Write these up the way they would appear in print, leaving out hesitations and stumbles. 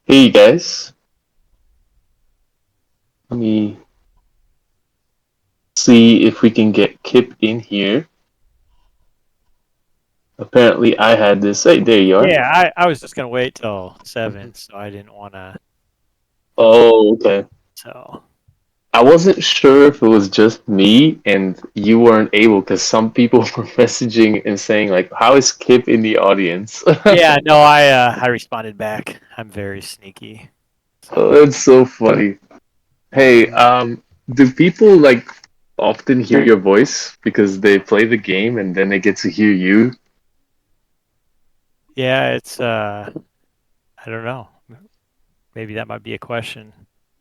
Hey guys, let me see if we can get Kip in here. Apparently, I had this. Hey, there you are. Yeah, I was just gonna wait till 7, so I didn't wanna Oh, okay. so I wasn't sure if it was just me and you weren't able because some people were messaging and saying like, "How is Kip in the audience?" yeah, no, I responded back. I'm very sneaky. Oh, So that's so funny. Hey, do people like often hear your voice because they play the game and then they get to hear you? yeah, it's I don't know. Maybe that might be a question.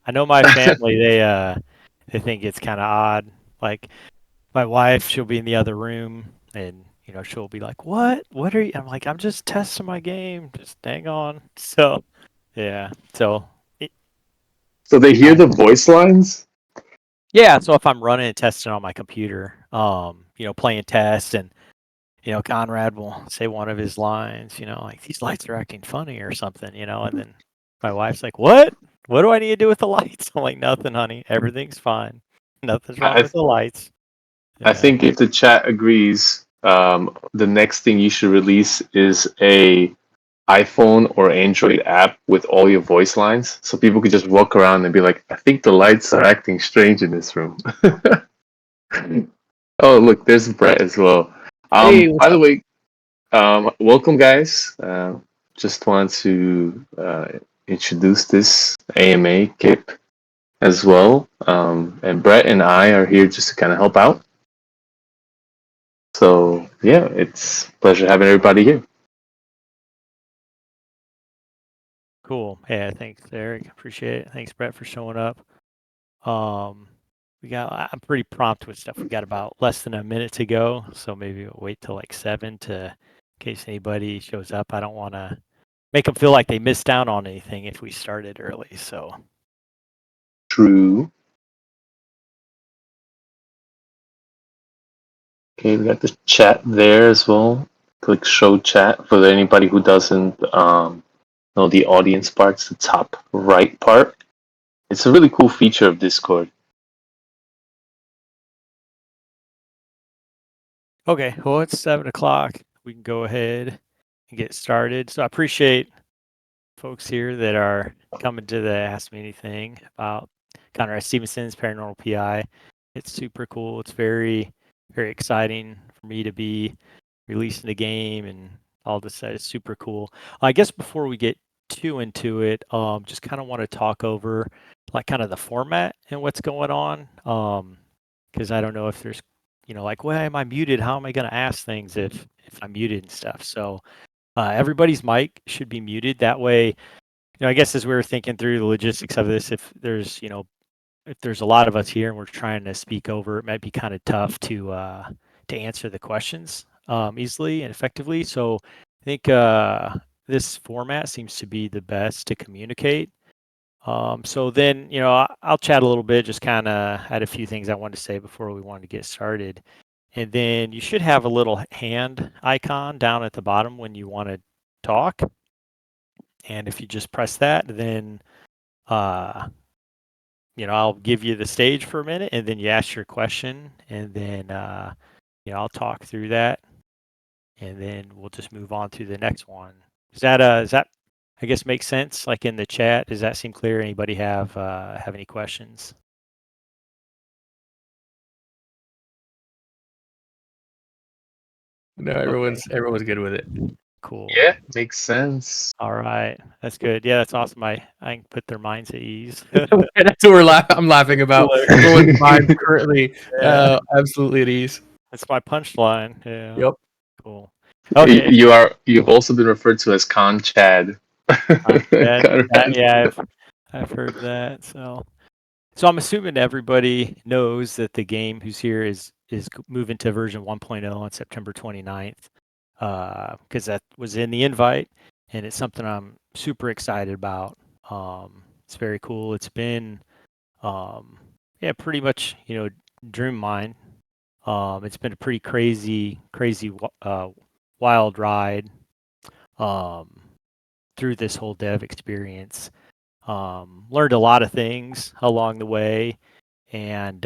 I know my family, they think it's kinda odd. Like my wife, she'll be in the other room and she'll be like, "What? What are you?" I'm like, "I'm just testing my game. Just hang on." So, yeah. So, it, So they hear I the voice lines? Yeah, so if I'm running and testing on my computer, playing tests and, Conrad will say one of his lines, like these lights are acting funny or something, and then my wife's like, "What? What do I need to do with the lights?" I'm like, "Nothing, honey. Everything's fine. Nothing's wrong I with the lights." I Yeah. think if the chat agrees, the next thing you should release is a iPhone or Android app with all your voice lines, so people could just walk around and be like, "I think the lights are acting strange in this room." Oh, look, there's Brett as well. Hey, what's By the up? way, welcome, guys. Just want to introduce this AMA Kip as well, and Brett and I are here just to kind of help out. So yeah, it's a pleasure having everybody here. Cool. Yeah, thanks, Eric. Appreciate it. Thanks, Brett, for showing up. Um, I'm pretty prompt with stuff. We got about less than a minute to go, so maybe we'll wait till like 7 to in case anybody shows up. I don't want to make them feel like they missed out on anything if we started early. So, True. Okay, we got the chat there as well. Click show chat for anybody who doesn't know the audience part's the top right part. It's a really cool feature of Discord. okay, well, it's 7 o'clock. We can go ahead and get started. So, I appreciate folks here that are coming to the Ask Me Anything about Conrad Stevenson's Paranormal PI. It's super cool. It's very, very exciting for me to be releasing the game and all this. That is super cool. I guess before we get too into it, just kind of want to talk over like kind of the format and what's going on. Because I don't know if there's, like, why am I muted? How am I going to ask things if I'm muted and stuff? So everybody's mic should be muted. That way, I guess as we were thinking through the logistics of this, if there's a lot of us here and we're trying to speak over, it might be kind of tough to answer the questions easily and effectively. So I think this format seems to be the best to communicate. So then, I'll chat a little bit, just kind of had a few things I wanted to say before we wanted to get started. And then you should have a little hand icon down at the bottom when you want to talk. And if you just press that, then uh, I'll give you the stage for a minute, and then you ask your question, and then I'll talk through that, and then we'll just move on to the next one. Is that I guess make sense? Like in the chat, does that seem clear? Anybody have any questions? No, Okay, everyone's good with it. cool. Yeah, makes sense. All right, that's good. Yeah, that's awesome. I can put their minds at ease. That's what I'm laughing about. Everyone's mind currently Yeah, absolutely at ease. that's my punchline. Yeah, Yep. cool. Okay, You've also been referred to as Con Chad. Chad. Conrad. Yeah, I've heard that. So I'm assuming everybody knows that the game who's here is moving to version 1.0 on September 29th, because that was in the invite, and it's something I'm super excited about. It's very cool. It's been, yeah, pretty much, dream mine. It's been a pretty crazy, wild ride. Um, through this whole dev experience. Learned a lot of things along the way, and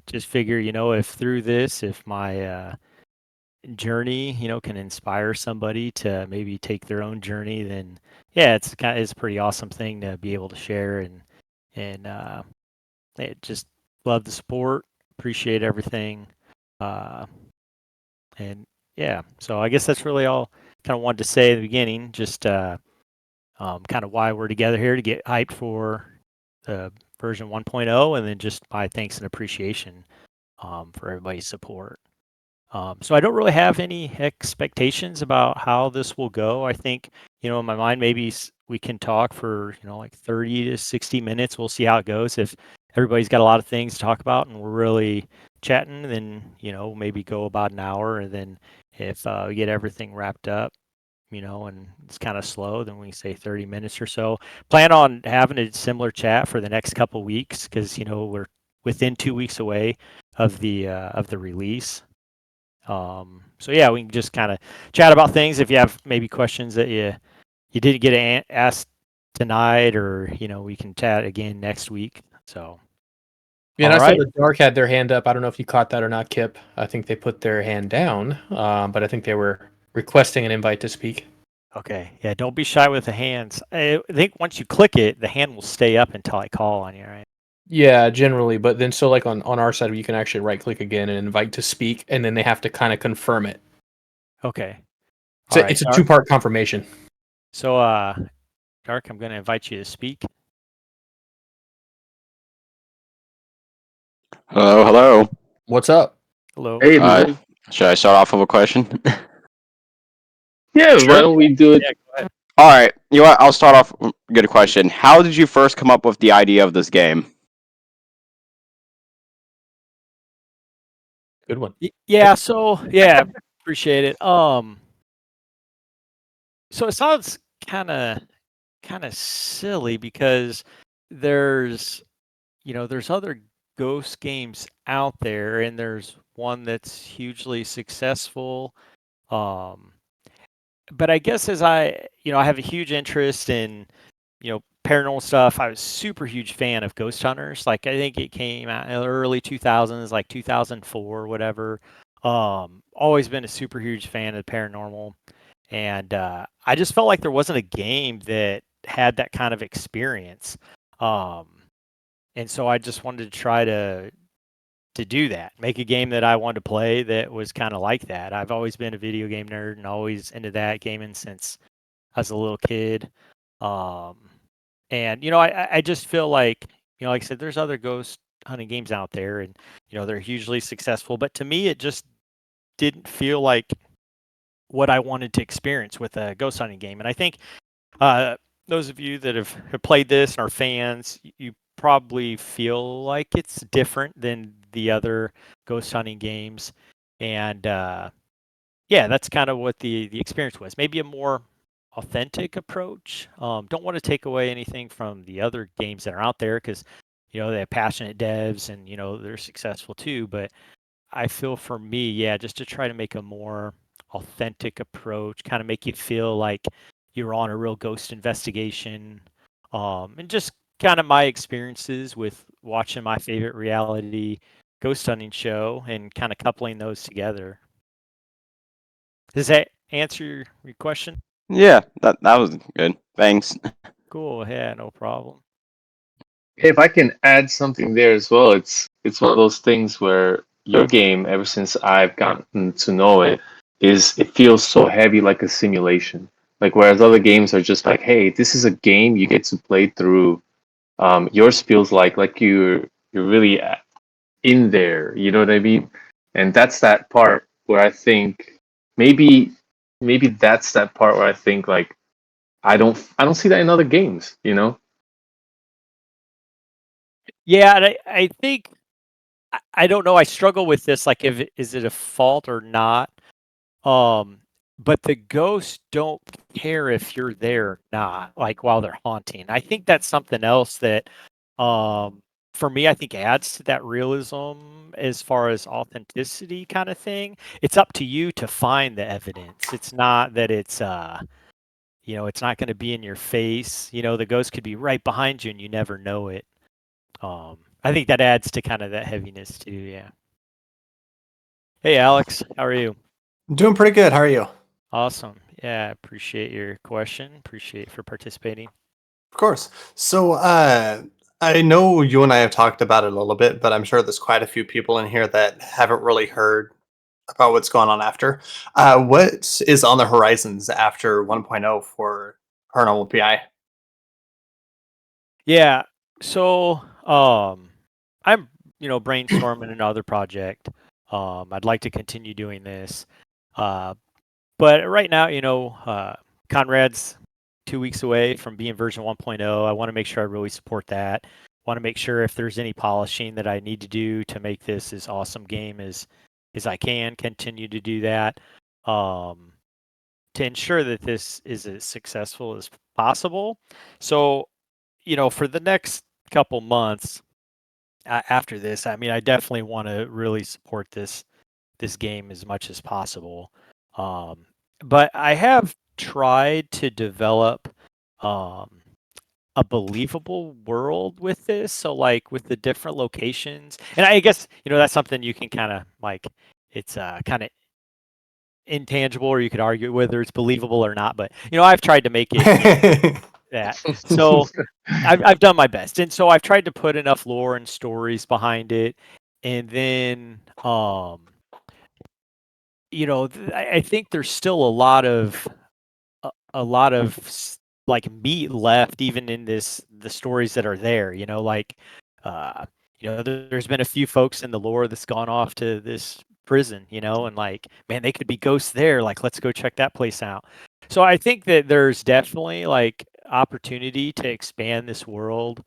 just figure, if through this, if my journey, can inspire somebody to maybe take their own journey, then yeah, it's a pretty awesome thing to be able to share, and just love the support, appreciate everything, uh, and yeah. So I guess that's really all kind of wanted to say at the beginning. Just kind of why we're together here to get hyped for version 1.0, and then just my thanks and appreciation for everybody's support. So I don't really have any expectations about how this will go. I think, in my mind, maybe we can talk for, like 30 to 60 minutes. We'll see how it goes. If everybody's got a lot of things to talk about and we're really chatting, then, maybe go about an hour. And then if we get everything wrapped up, and it's kind of slow, then we say 30 minutes or so. Plan on having a similar chat for the next couple weeks because, we're within 2 weeks away of the release. So yeah, we can just kind of chat about things. If you have maybe questions that you didn't get asked tonight, or we can chat again next week. So Yeah, and all I saw right, the Dark had their hand up. I don't know if you caught that or not, Kip. I think they put their hand down, but I think they were requesting an invite to speak. okay, yeah, don't be shy with the hands. I think once you click it, the hand will stay up until I call on you, right? Yeah, generally, but then so like on our side, you can actually right click again and invite to speak, and then they have to kind of confirm it. Okay, So all right, it's a Dark. two-part confirmation. So Dark, I'm going to invite you to speak. Hello, hello. What's up? Hello. Hey, everybody. Should I start off with a question? Yeah, why Sure. don't we do it? Yeah, go ahead. All right, you know what? I'll start off. Good question. How did you first come up with the idea of this game? Good one. Yeah. So yeah, appreciate it. So it sounds kind of silly because there's there's other ghost games out there, and there's one that's hugely successful. um but I guess as I have a huge interest in paranormal stuff. I was super huge fan of Ghost Hunters. Like, I think it came out in the early 2000s, like 2004 or whatever. Always been a super huge fan of paranormal, and I just felt like there wasn't a game that had that kind of experience. Um, and so I just wanted to try to do that, make a game that I wanted to play that was kind of like that. I've always been a video game nerd and always into that gaming since I was a little kid. Um, and I just feel like, like I said, there's other ghost hunting games out there, and they're hugely successful. But to me, it just didn't feel like what I wanted to experience with a ghost hunting game. And I think uh, those of you that have played this and are fans, you probably feel like it's different than the other ghost hunting games. And yeah, that's kind of what the experience was. Maybe a more authentic approach. Don't want to take away anything from the other games that are out there because they have passionate devs and they're successful too. But I feel for me, yeah, just to try to make a more authentic approach, kind of make you feel like you're on a real ghost investigation, and just kind of my experiences with watching my favorite reality ghost hunting show and kind of coupling those together. Does that answer your question? Yeah, that was good. Thanks. Cool. Yeah, no problem. If I can add something there as well, it's one of those things where your game, ever since I've gotten to know it, is it feels so heavy like a simulation. Like whereas other games are just like, hey, this is a game you get to play through. Yours feels like you're really in there. You know what I mean? And that's that part where I think maybe maybe that's that part where I think like I don't see that in other games. You know? Yeah, and I think I don't know. I struggle with this. Like, if is it a fault or not? Um, but the ghosts don't care if you're there or not. Like while they're haunting, I think that's something else that, for me, I think adds to that realism as far as authenticity kind of thing. It's up to you to find the evidence. It's not that it's it's not going to be in your face. The ghost could be right behind you and you never know it. I think that adds to kind of that heaviness too. Yeah. Hey, Alex, how are you? I'm doing pretty good. How are you? Awesome. Yeah, appreciate your question. Appreciate for participating. Of course. So, I know you and I have talked about it a little bit, but I'm sure there's quite a few people in here that haven't really heard about what's going on after. What is on the horizons after 1.0 for Paranormal PI? Yeah. So, I'm, brainstorming another project. I'd like to continue doing this. But right now, Conrad's 2 weeks away from being version 1.0. I want to make sure I really support that. Want to make sure if there's any polishing that I need to do to make this as awesome game as I can, continue to do that. To ensure that this is as successful as possible. So, for the next couple months after this, I mean, I definitely want to really support this game as much as possible. But I have tried to develop a believable world with this. So, like with the different locations, and I guess that's something you can kind of like. It's kind of intangible, or you could argue whether it's believable or not. But I've tried to make it that. So I've done my best, and so I've tried to put enough lore and stories behind it, and then I think there's still a lot of like meat left even in the stories that are there. Like there's been a few folks in the lore that's gone off to this prison, and like, man, they could be ghosts there. Like, let's go check that place out. So I think that there's definitely like opportunity to expand this world,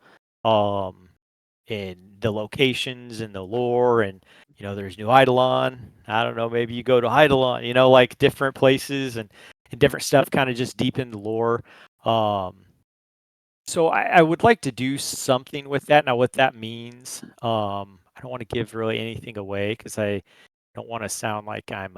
in the locations and the lore, and there's New Eidolon. I don't know, maybe you go to Eidolon, like different places and different stuff, kind of just deepen the lore. So I would like to do something with that. Now, what that means, I don't want to give really anything away because I don't want to sound like I'm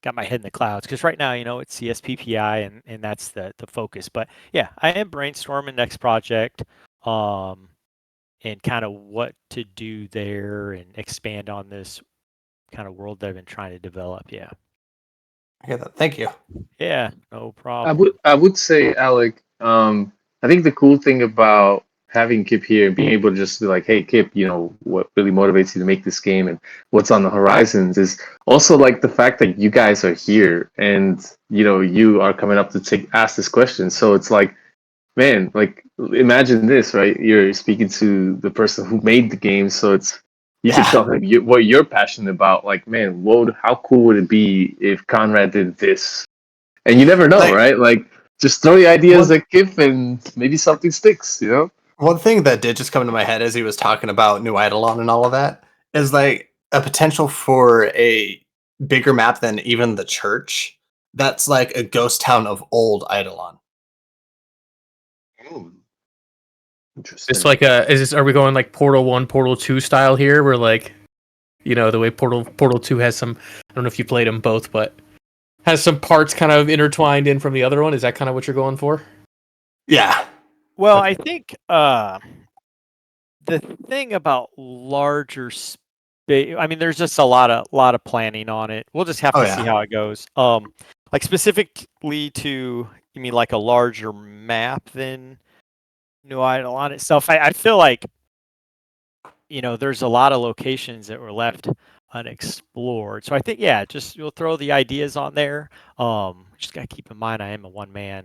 got my head in the clouds. Because right now, it's CSPPI and that's the focus. But yeah, I am brainstorming next project, and kind of what to do there and expand on this kind of world that I've been trying to develop. Yeah. I get that. Thank you. Yeah, no I problem. would say, Alec, I think the cool thing about having Kip here and being able to just be like, hey, Kip, what really motivates you to make this game and what's on the horizons is also like the fact that you guys are here and, you are coming up to ask this question. So it's like, man, like imagine this, right? You're speaking to the person who made the game. So you can Yeah. tell him what you're passionate about. Like, man, how cool would it be if Conrad did this? And you never know, Like- right? Like, just throw the ideas One- at Kip and maybe something sticks, One thing that did just come to my head as he was talking about New Eidolon and all of that is like a potential for a bigger map than even the church. That's like a ghost town of old Eidolon. Interesting. It's like are we going like Portal 1, Portal 2 style here? Where like, the way Portal 2 has some, I don't know if you played them both, but has some parts kind of intertwined in from the other one. Is that kind of what you're going for? Yeah. Well, I think the thing about larger space, I mean, there's just a lot of planning on it. We'll just have Oh, to yeah. see how it goes. Like specifically to, you mean like a larger map than New Eidolon itself? I feel like there's a lot of locations that were left unexplored. So I think, yeah, just you'll throw the ideas on there. Just gotta keep in mind I am a one-man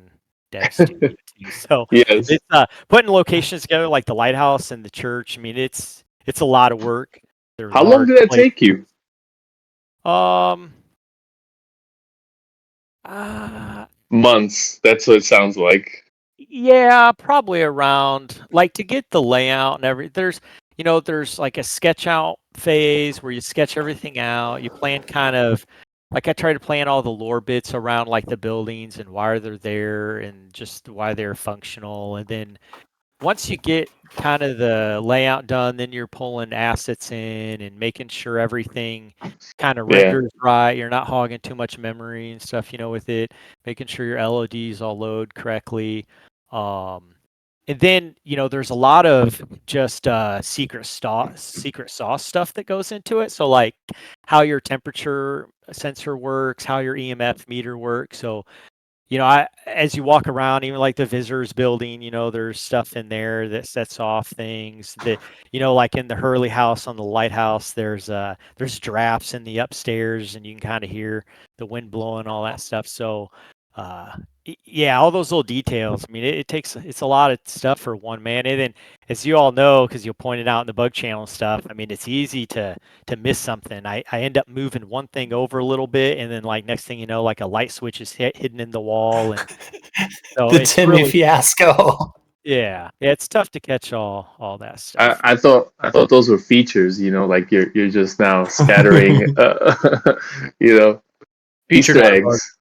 dev studio too. So Yes. it's putting locations together like the lighthouse and the church. I mean, it's a lot of work. They're How long large did that places. take you? Uh, Months. That's what it sounds like. yeah, probably around like to get the layout and there's like a sketch out phase where you sketch everything out. You plan kind of like I try to plan all the lore bits around like the buildings and why they're there and just why they're functional. And then once you get kind of the layout done, then you're pulling assets in and making sure everything kind of Yeah. renders right. You're not hogging too much memory and stuff, with it, making sure your LODs all load correctly. And then, there's a lot of just secret sauce stuff that goes into it. So like how your temperature sensor works, how your EMF meter works. So as you walk around, even like the visitors building, there's stuff in there that sets off things that, like in the Hurley house on the lighthouse, there's drafts in the upstairs and you can kind of hear the wind blowing, all that stuff. So, yeah, all those little details. I mean, it's a lot of stuff for one man. And then, as you all know, because you pointed out in the bug channel stuff, I mean, it's easy to miss something. I end up moving one thing over a little bit, and then like next thing you know, like a light switch is hidden in the wall, and so The it's Timmy really fiasco. yeah, it's tough to catch all that I, stuff. I thought I thought those were features, like you're just now scattering Featured Easter out of bug. eggs.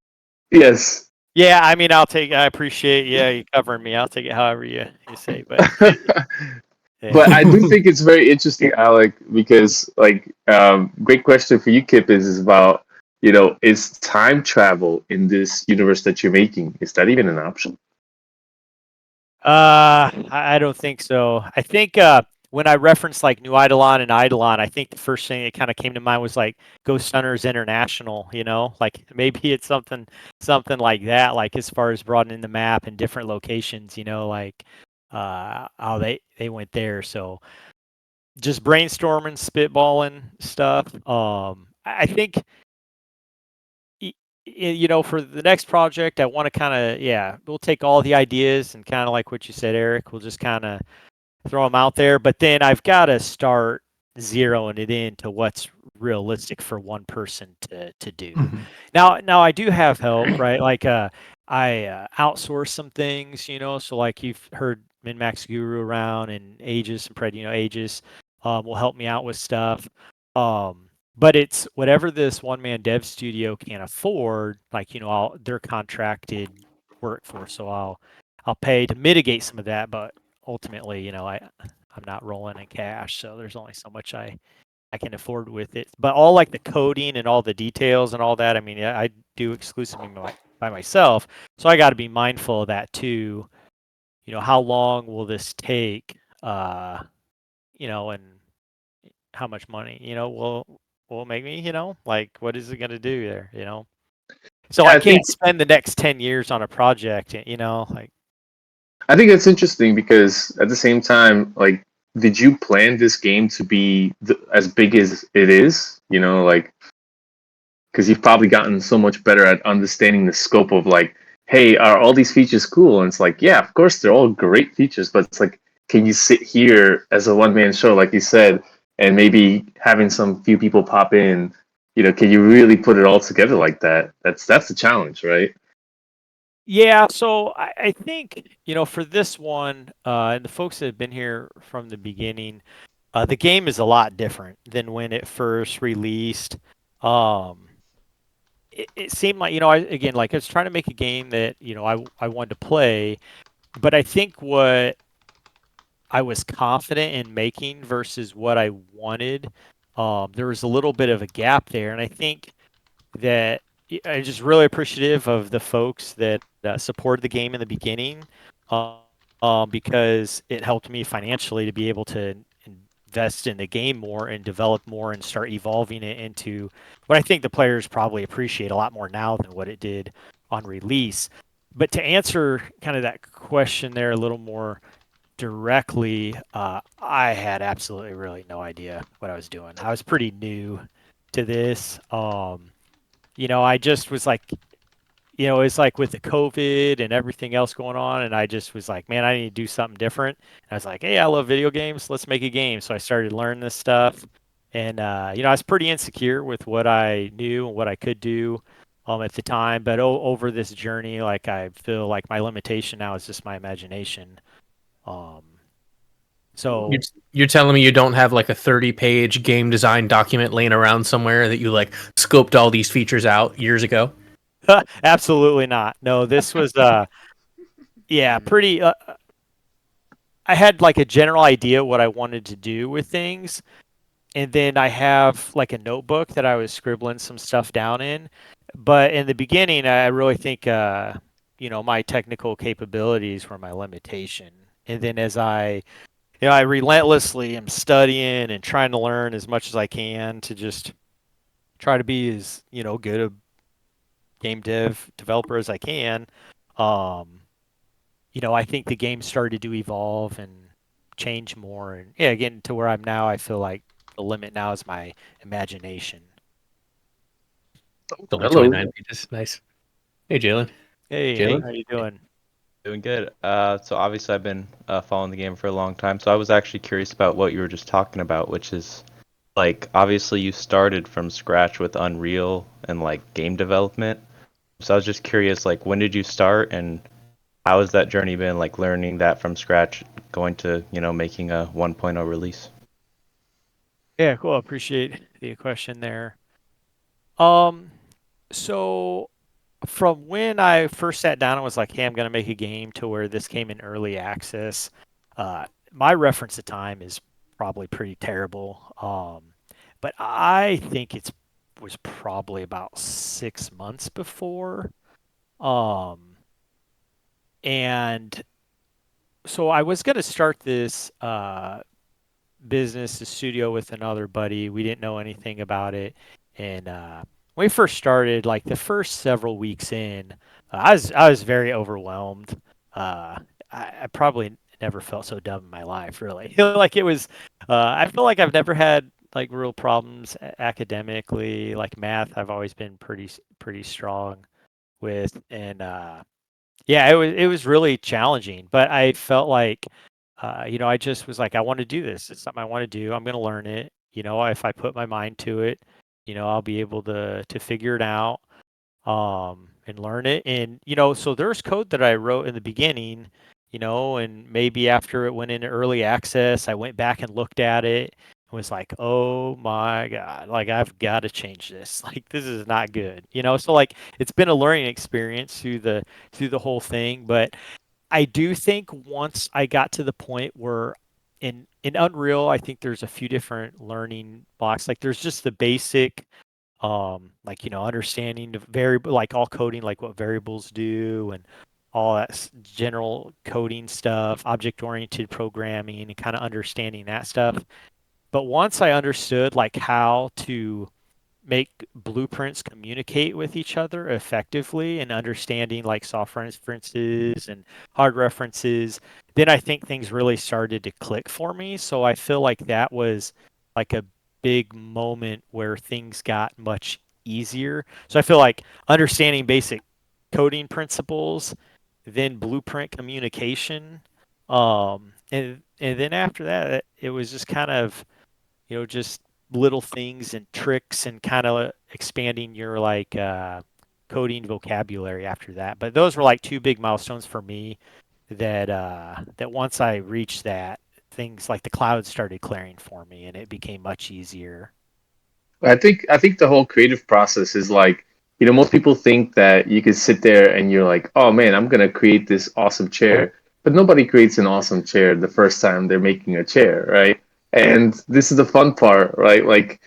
Yes. Yeah, I mean, I appreciate you covering me. I'll take it however you say, but But yeah. I do think it's very interesting, Alec, because great question for you, Kip, is about, is time travel in this universe that you're making, is that even an option? I don't think so. I think when I referenced like New Eidolon and Eidolon, I think the first thing that kind of came to mind was like Ghost Hunters International. Like maybe it's something like that. Like as far as broadening the map and different locations. Like how they went there. So just brainstorming, spitballing stuff. I think for the next project, I want to kind of, we'll take all the ideas and kind of like what you said, Eric, we'll just kind of throw them out there. But then I've got to start zeroing it in to what's realistic for one person to do. Mhm. Now I do have help, right? Like I outsource some things, so like you've heard MinMax Guru around and Aegis and Pred, Aegis will help me out with stuff. But it's whatever this one man dev studio can afford, like, they're contracted workforce. So I'll pay to mitigate some of that, but ultimately, I'm not rolling in cash. So there's only so much I can afford with it. But all like the coding and all the details and all that, I mean, I do exclusively by myself. So I got to be mindful of that too. How long will this take? And how much money, will make me, like, what is it going to do there, So Yeah, I I think can't spend the next 10 years on a project, like. I think that's interesting because at the same time, like, did you plan this game to be as big as it is? Because you've probably gotten so much better at understanding the scope of, like, hey, are all these features cool? And it's like, yeah, of course they're all great features, but it's like, can you sit here as a one man show, like you said, and maybe having some few people pop in, can you really put it all together like that? That's the challenge, right? Yeah, so I think, for this one, and the folks that have been here from the beginning, the game is a lot different than when it first released. Um, it seemed like, again, like I was trying to make a game that, I wanted to play, but I think what I was confident in making versus what I wanted, there was a little bit of a gap there. And I think that I'm just really appreciative of the folks that supported the game in the beginning, because it helped me financially to be able to invest in the game more and develop more and start evolving it into what I think the players probably appreciate a lot more now than what it did on release. But to answer kind of that question there a little more directly, I had absolutely really no idea what I was doing. I was pretty new to this. I just was like, it's like with the COVID and everything else going on, and I just was like, man, I need to do something different. And I was like, hey, I love video games. Let's make a game. So I started learning this stuff, and I was pretty insecure with what I knew and what I could do at the time. But over this journey, like I feel like my limitation now is just my imagination. Um, You're, so you're telling me you don't have like a 30-page game design document laying around somewhere that you like scoped all these features out years ago? absolutely not. No, this was yeah, pretty. I had like a general idea what I wanted to do with things, and then I have like a notebook that I was scribbling some stuff down in. But in the beginning, I really think my technical capabilities were my limitation. And then as I relentlessly am studying and trying to learn as much as I can to just try to be as good a game developer as I can. Um, I think the game started to evolve and change more, and yeah, getting to where I'm now, I feel like the limit now is my imagination. Only Hello. 29 pages. Nice. Hey, Jalen. Hey, Jalen? how you doing? Doing good. So obviously I've been following the game for a long time. So I was actually curious about what you were just talking about, which is like obviously you started from scratch with Unreal and like game development. So I was just curious, like when did you start and how has that journey been, like learning that from scratch, going to, making a 1.0 release? Yeah, cool. Appreciate the question there. Um, so from when I first sat down and was like, "Hey, I'm gonna make a game," to where this came in early access, my reference to time is probably pretty terrible. But I think it was probably about 6 months before. Um, and so I was gonna start this business, the studio with another buddy. We didn't know anything about it, and when we first started, like the first several weeks in, I was very overwhelmed. I probably never felt so dumb in my life, really. Like it was, I feel like I've never had like real problems academically. Like math, I've always been pretty strong with, and yeah, it was really challenging, but I felt like, I just was like, I want to do this. It's something I want to do. I'm going to learn it. If I put my mind to it, I'll be able to figure it out, and learn it. And so there's code that I wrote in the beginning, and maybe after it went into early access, I went back and looked at it and was like, oh my God, like I've got to change this. Like this is not good, So like it's been a learning experience through the whole thing, but I do think once I got to the point where in Unreal, I think there's a few different learning blocks. Like there's just the basic like understanding the variable, like all coding, like what variables do and all that general coding stuff, object oriented programming, and kind of understanding that stuff. But once I understood like how to make blueprints communicate with each other effectively and understanding like software references and hard references, then I think things really started to click for me. So I feel like that was like a big moment where things got much easier. So I feel like understanding basic coding principles, then blueprint communication, and then after that, it was just kind of just little things and tricks and kind of expanding your like coding vocabulary after that. But those were like two big milestones for me that once I reached that, things like the clouds started clearing for me and it became much easier. I think the whole creative process is like, most people think that you can sit there and you're like, oh man, I'm gonna create this awesome chair. But nobody creates an awesome chair the first time they're making a chair, right? And this is the fun part, right? Like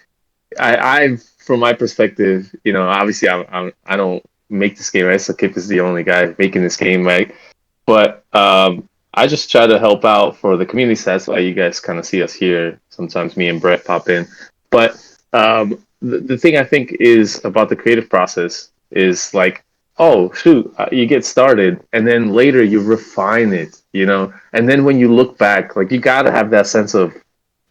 from my perspective, obviously I don't make this game, right? So Kip is the only guy making this game, right? But I just try to help out for the community. So that's why you guys kind of see us here. Sometimes me and Brett pop in. But the thing I think is about the creative process is like, oh, shoot, you get started and then later you refine it, And then when you look back, like you got to have that sense of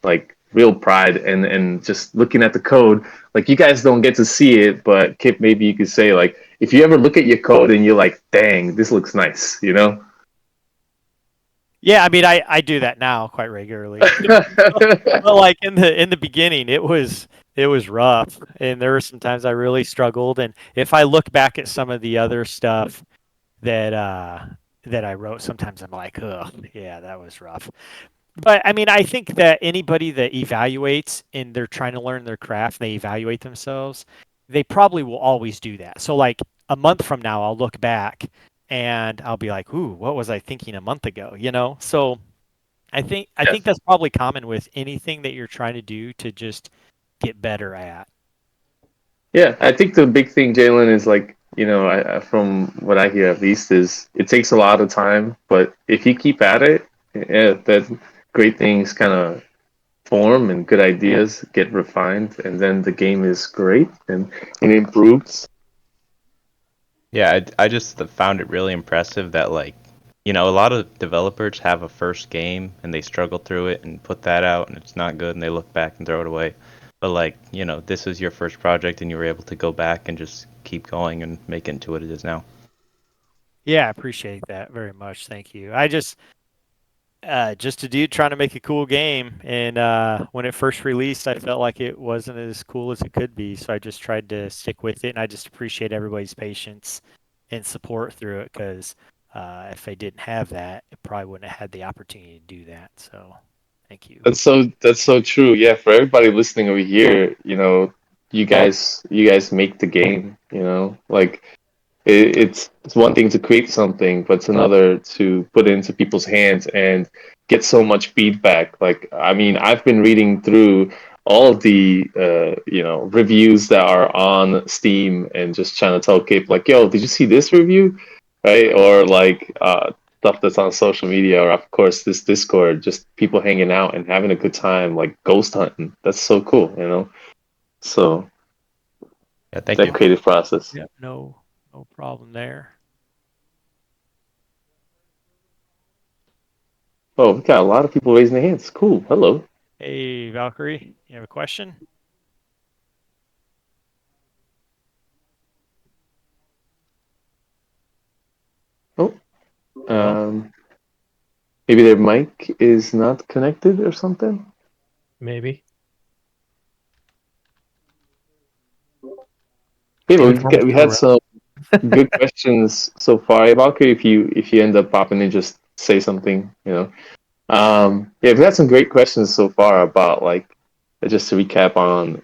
like real pride and just looking at the code. Like you guys don't get to see it, but Kip, maybe you could say like, if you ever look at your code and you're like, dang, this looks nice. Yeah, I mean I do that now quite regularly. But like in the beginning it was rough and there were some times I really struggled, and if I look back at some of the other stuff that that I wrote, sometimes I'm like, oh yeah, that was rough. But I mean, I think that anybody that evaluates and they're trying to learn their craft, they evaluate themselves, they probably will always do that. So like a month from now, I'll look back and I'll be like, ooh, what was I thinking a month ago? So I think Yes. that's probably common with anything that you're trying to do to just get better at. Yeah, I think the big thing, Jalen, is like, from what I hear at least, is it takes a lot of time, but if you keep at it, yeah, that great things kind of form and good ideas get refined, and then the game is great and it improves. Yeah, I just found it really impressive that like, a lot of developers have a first game and they struggle through it and put that out and it's not good and they look back and throw it away. But like, this was your first project and you were able to go back and just keep going and make it into what it is now. Yeah, I appreciate that very much. Thank you. I just a dude trying to make a cool game, and when it first released, I felt like it wasn't as cool as it could be, so I just tried to stick with it, and I just appreciate everybody's patience and support through it, because if I didn't have that, it probably wouldn't have had the opportunity to do that. So, thank you. That's so true. Yeah, for everybody listening over here, you guys make the game, like it's one thing to create something, but it's another to put it into people's hands and get so much feedback. Like, I mean, I've been reading through all of the reviews that are on Steam and just trying to tell people like, "Yo, did you see this review?" Right? Or like stuff that's on social media, or of course this Discord, just people hanging out and having a good time, like ghost hunting. That's so cool. So Yeah, thank that you. creative process. Yep, no problem there. Oh, we got a lot of people raising their hands. Cool. Hello. Hey, Valkyrie, you have a question? Oh, Hello? maybe their mic is not connected or something. Maybe. Yeah, but Maybe it's almost we over, had right? some good questions so far. Hey, Valkyrie, if you end up popping in, just say something. Yeah, we've had some great questions so far about like just to recap on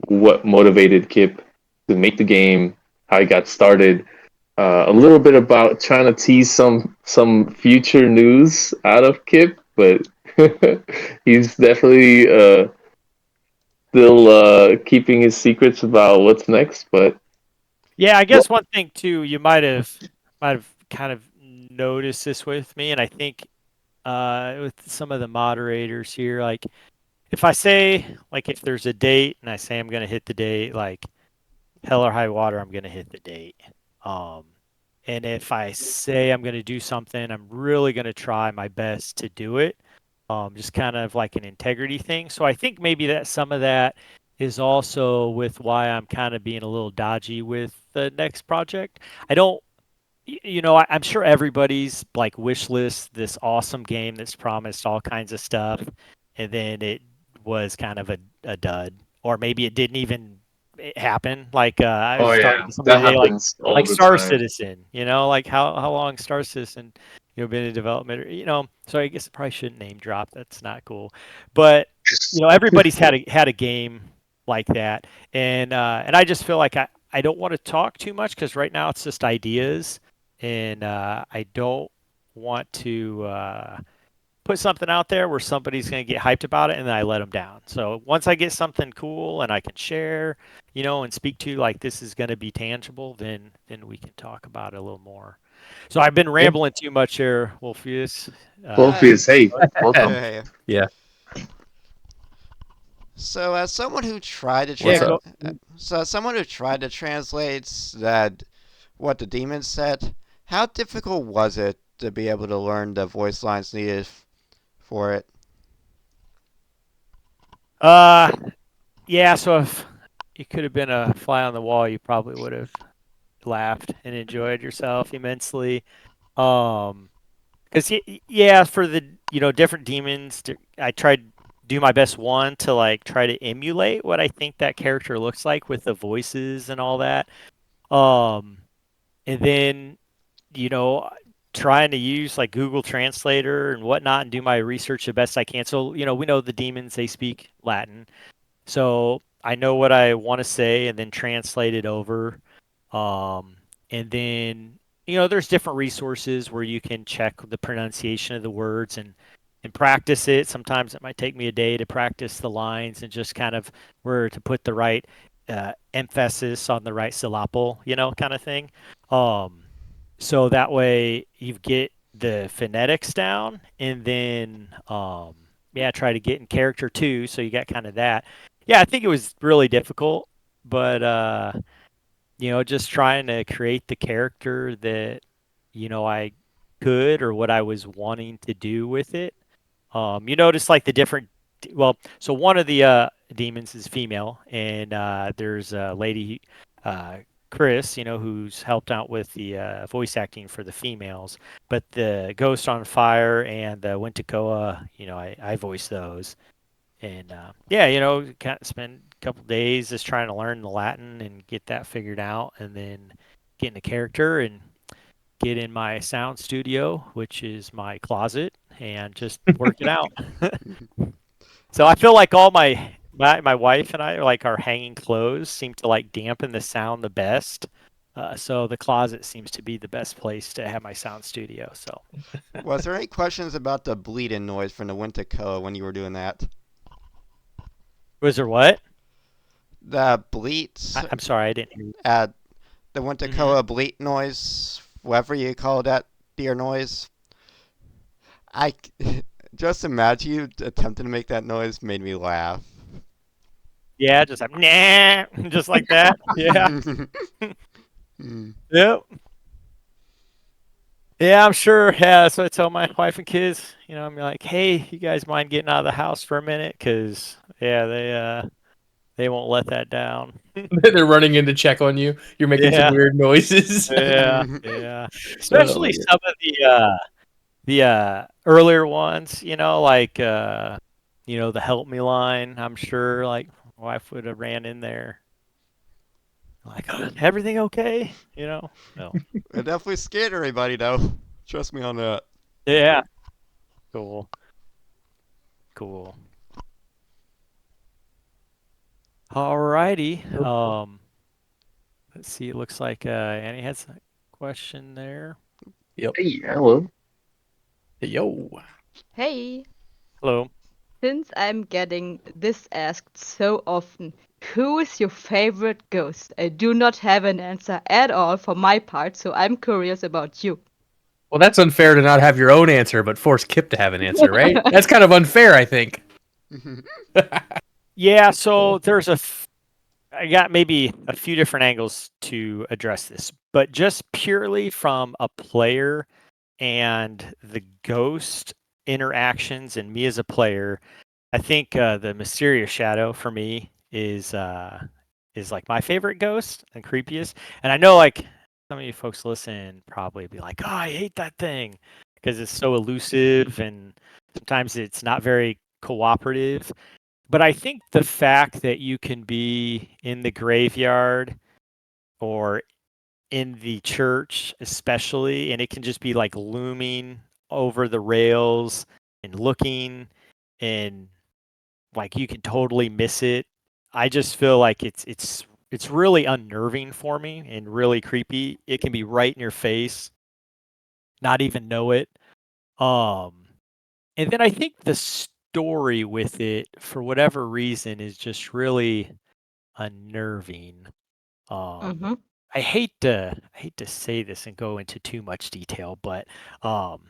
what motivated Kip to make the game, how he got started, a little bit about trying to tease some future news out of Kip, but he's definitely still keeping his secrets about what's next. But Yeah, I well, guess one thing too, you might have kind of noticed this with me, and I think with some of the moderators here, like if I say like if there's a date and I say I'm gonna hit the date, like hell or high water, I'm gonna hit the date. Um, and if I say I'm gonna do something, I'm really gonna try my best to do it. Just kind of like an integrity thing. So I think maybe that some of that is also with why I'm kind of being a little dodgy with the next project. I don't I'm sure everybody's like wish list this awesome game that's promised all kinds of stuff, and then it was kind of a dud, or maybe it didn't even happen. Like I oh was talking yeah, to somebody that today, happens all like the Star time. Citizen. Like how long Star Citizen been in development? So I guess I probably shouldn't name drop. That's not cool, but everybody's had a game like that, and I just feel like I don't want to talk too much because right now it's just ideas, and I don't want to put something out there where somebody's going to get hyped about it and then I let them down. So once I get something cool and I can share, and speak to like this is going to be tangible, then we can talk about it a little more. So I've been Yeah. rambling too much here, Wolfius. Morpheus, hey, welcome. Yeah. Yeah. So, as someone who tried to What's Yeah, up? go. translate that what the demon said, how difficult was it to be able to learn the voice lines needed for it? Uh, yeah. So if you could have been a fly on the wall, you probably would have laughed and enjoyed yourself immensely. Um, Because yeah, for the different demons, I tried to do my best one to like try to emulate what I think that character looks like with the voices and all that. Um, and then you know trying to use like Google Translator and whatnot and do my research the best I can. So we know the demons, they speak Latin, so I know what I want to say and then translate it over. And then there's different resources where you can check the pronunciation of the words, and and practice it. Sometimes it might take me a day to practice the lines and just kind of where to put the right emphasis on the right syllable, kind of thing. Um, so that way you get the phonetics down, and then yeah, try to get in character too. So you got kind of that. Yeah, I think it was really difficult, but just trying to create the character that I could or what I was wanting to do with it. You notice like the different. Well, so one of the demons is female, and there's a lady, uh, Chris, who's helped out with the voice acting for the females. But the Ghost on Fire and the Wintekoa, I voice those. And yeah, kind of spend a couple days just trying to learn the Latin and get that figured out, and then get in the character and get in my sound studio, which is my closet, and just work it out. So I feel like all my wife and I are like our hanging clothes seem to like dampen the sound the best. So the closet seems to be the best place to have my sound studio. So Was there any questions about the bleeding noise from the Wintekoa when you were doing that? was there what? The bleats I'm sorry, I didn't hear you. at the Wintekoa bleat noise, whatever you call that deer noise. I just imagine you attempting to make that noise made me laugh. Yeah, just like nah, just like that. Yeah. Hmm. Yep. Yeah, I'm sure. Yeah, so I tell my wife and kids, I'm like, hey, you guys mind getting out of the house for a minute? Because yeah, they won't let that down. They're running in to check on you. You're making some Yeah, weird noises. yeah. Oh, Especially some of the earlier ones, like the help me line. I'm sure like my wife would have ran in there like, everything okay? No. It definitely scared everybody, though. Trust me on that. Yeah. Cool. Cool. Alrighty. Let's see. It looks like Annie has a question there. yep. Hey, hello. Yo. Hey, Hello. since I'm getting this asked so often, who is your favorite ghost? I do not have an answer at all for my part, so I'm curious about you. Well, that's unfair to not have your own answer, but force Kip to have an answer, right? That's kind of unfair, I think. Yeah. So I got maybe a few different angles to address this, but just purely from a player and the ghost interactions and me as a player, I think the mysterious shadow for me is like my favorite ghost and creepiest. And I know like some of you folks listen probably be like, "Oh, I hate that thing," because it's so elusive and sometimes it's not very cooperative. But I think the fact that you can be in the graveyard or in the church, especially, and it can just be like looming over the rails and looking, and like you can totally miss it. I just feel like it's really unnerving for me and really creepy. It can be right in your face, not even know it. Um, and then I think the story with it, for whatever reason, is just really unnerving. Um, Mm-hmm. I hate to say this and go into too much detail, but um,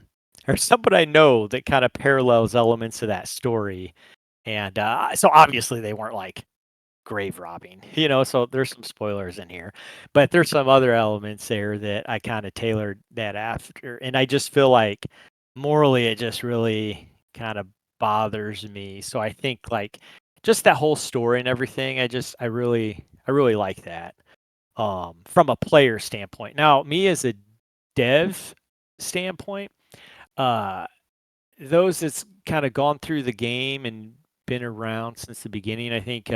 there's someone I know that kind of parallels elements of that story, and so obviously they weren't like grave robbing, so there's some spoilers in here, but there's some other elements there that I kind of tailored that after, and I just feel like morally it just really kind of bothers me. So I think like just that whole story and everything, I really like that from a player standpoint. Now, me as a dev standpoint, uh, those that's kind of gone through the game and been around since the beginning, I think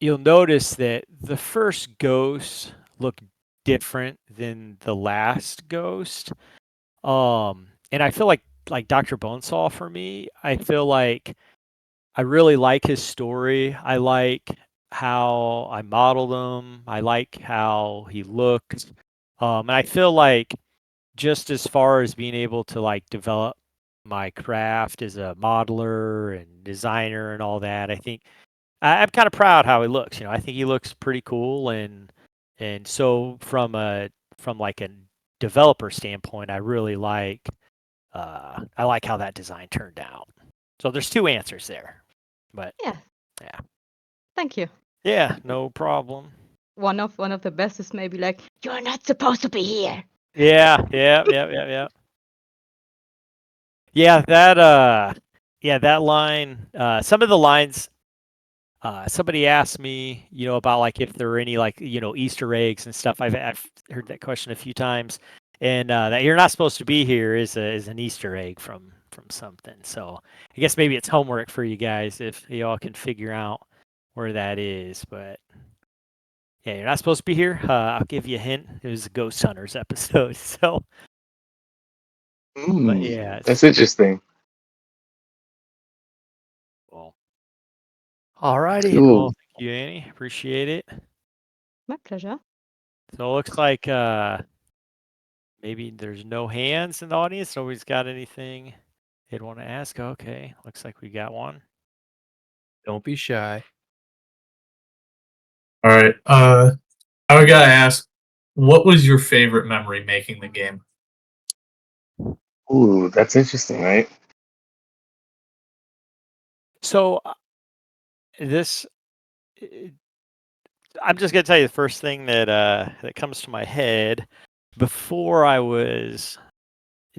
you'll notice that the first ghost looked different than the last ghost. And I feel like Dr. Bonesaw for me, I feel like I really like his story. I like how I modeled him. I like how he looked. And I feel like just as far as being able to like develop my craft as a modeler and designer and all that. I think I'm kind of proud how he looks. I think he looks pretty cool, and so from like a developer standpoint, I really like I like how that design turned out. So there's two answers there, but Yeah. yeah, Thank you. yeah, no problem. One of the best is maybe like, "You're not supposed to be here." Yeah, yeah. Yeah, that line. Some of the lines. Somebody asked me, about like if there were any like Easter eggs and stuff. I've heard that question a few times, and that you're not supposed to be here is an Easter egg from something. So I guess maybe it's homework for you guys if y'all can figure out where that is. But yeah, you're not supposed to be here. I'll give you a hint. It was a Ghost Hunters episode. So, but yeah, it's That's interesting. cool. Alrighty. Cool. Well, thank you, Annie. Appreciate it. My pleasure. So it looks like maybe there's no hands in the audience. Nobody's got anything they'd want to ask. Okay, looks like we got one. Don't be shy. All right. I gotta ask, what was your favorite memory making the game? Ooh, that's interesting, right? So this, I'm just gonna tell you the first thing that comes to my head. Before I was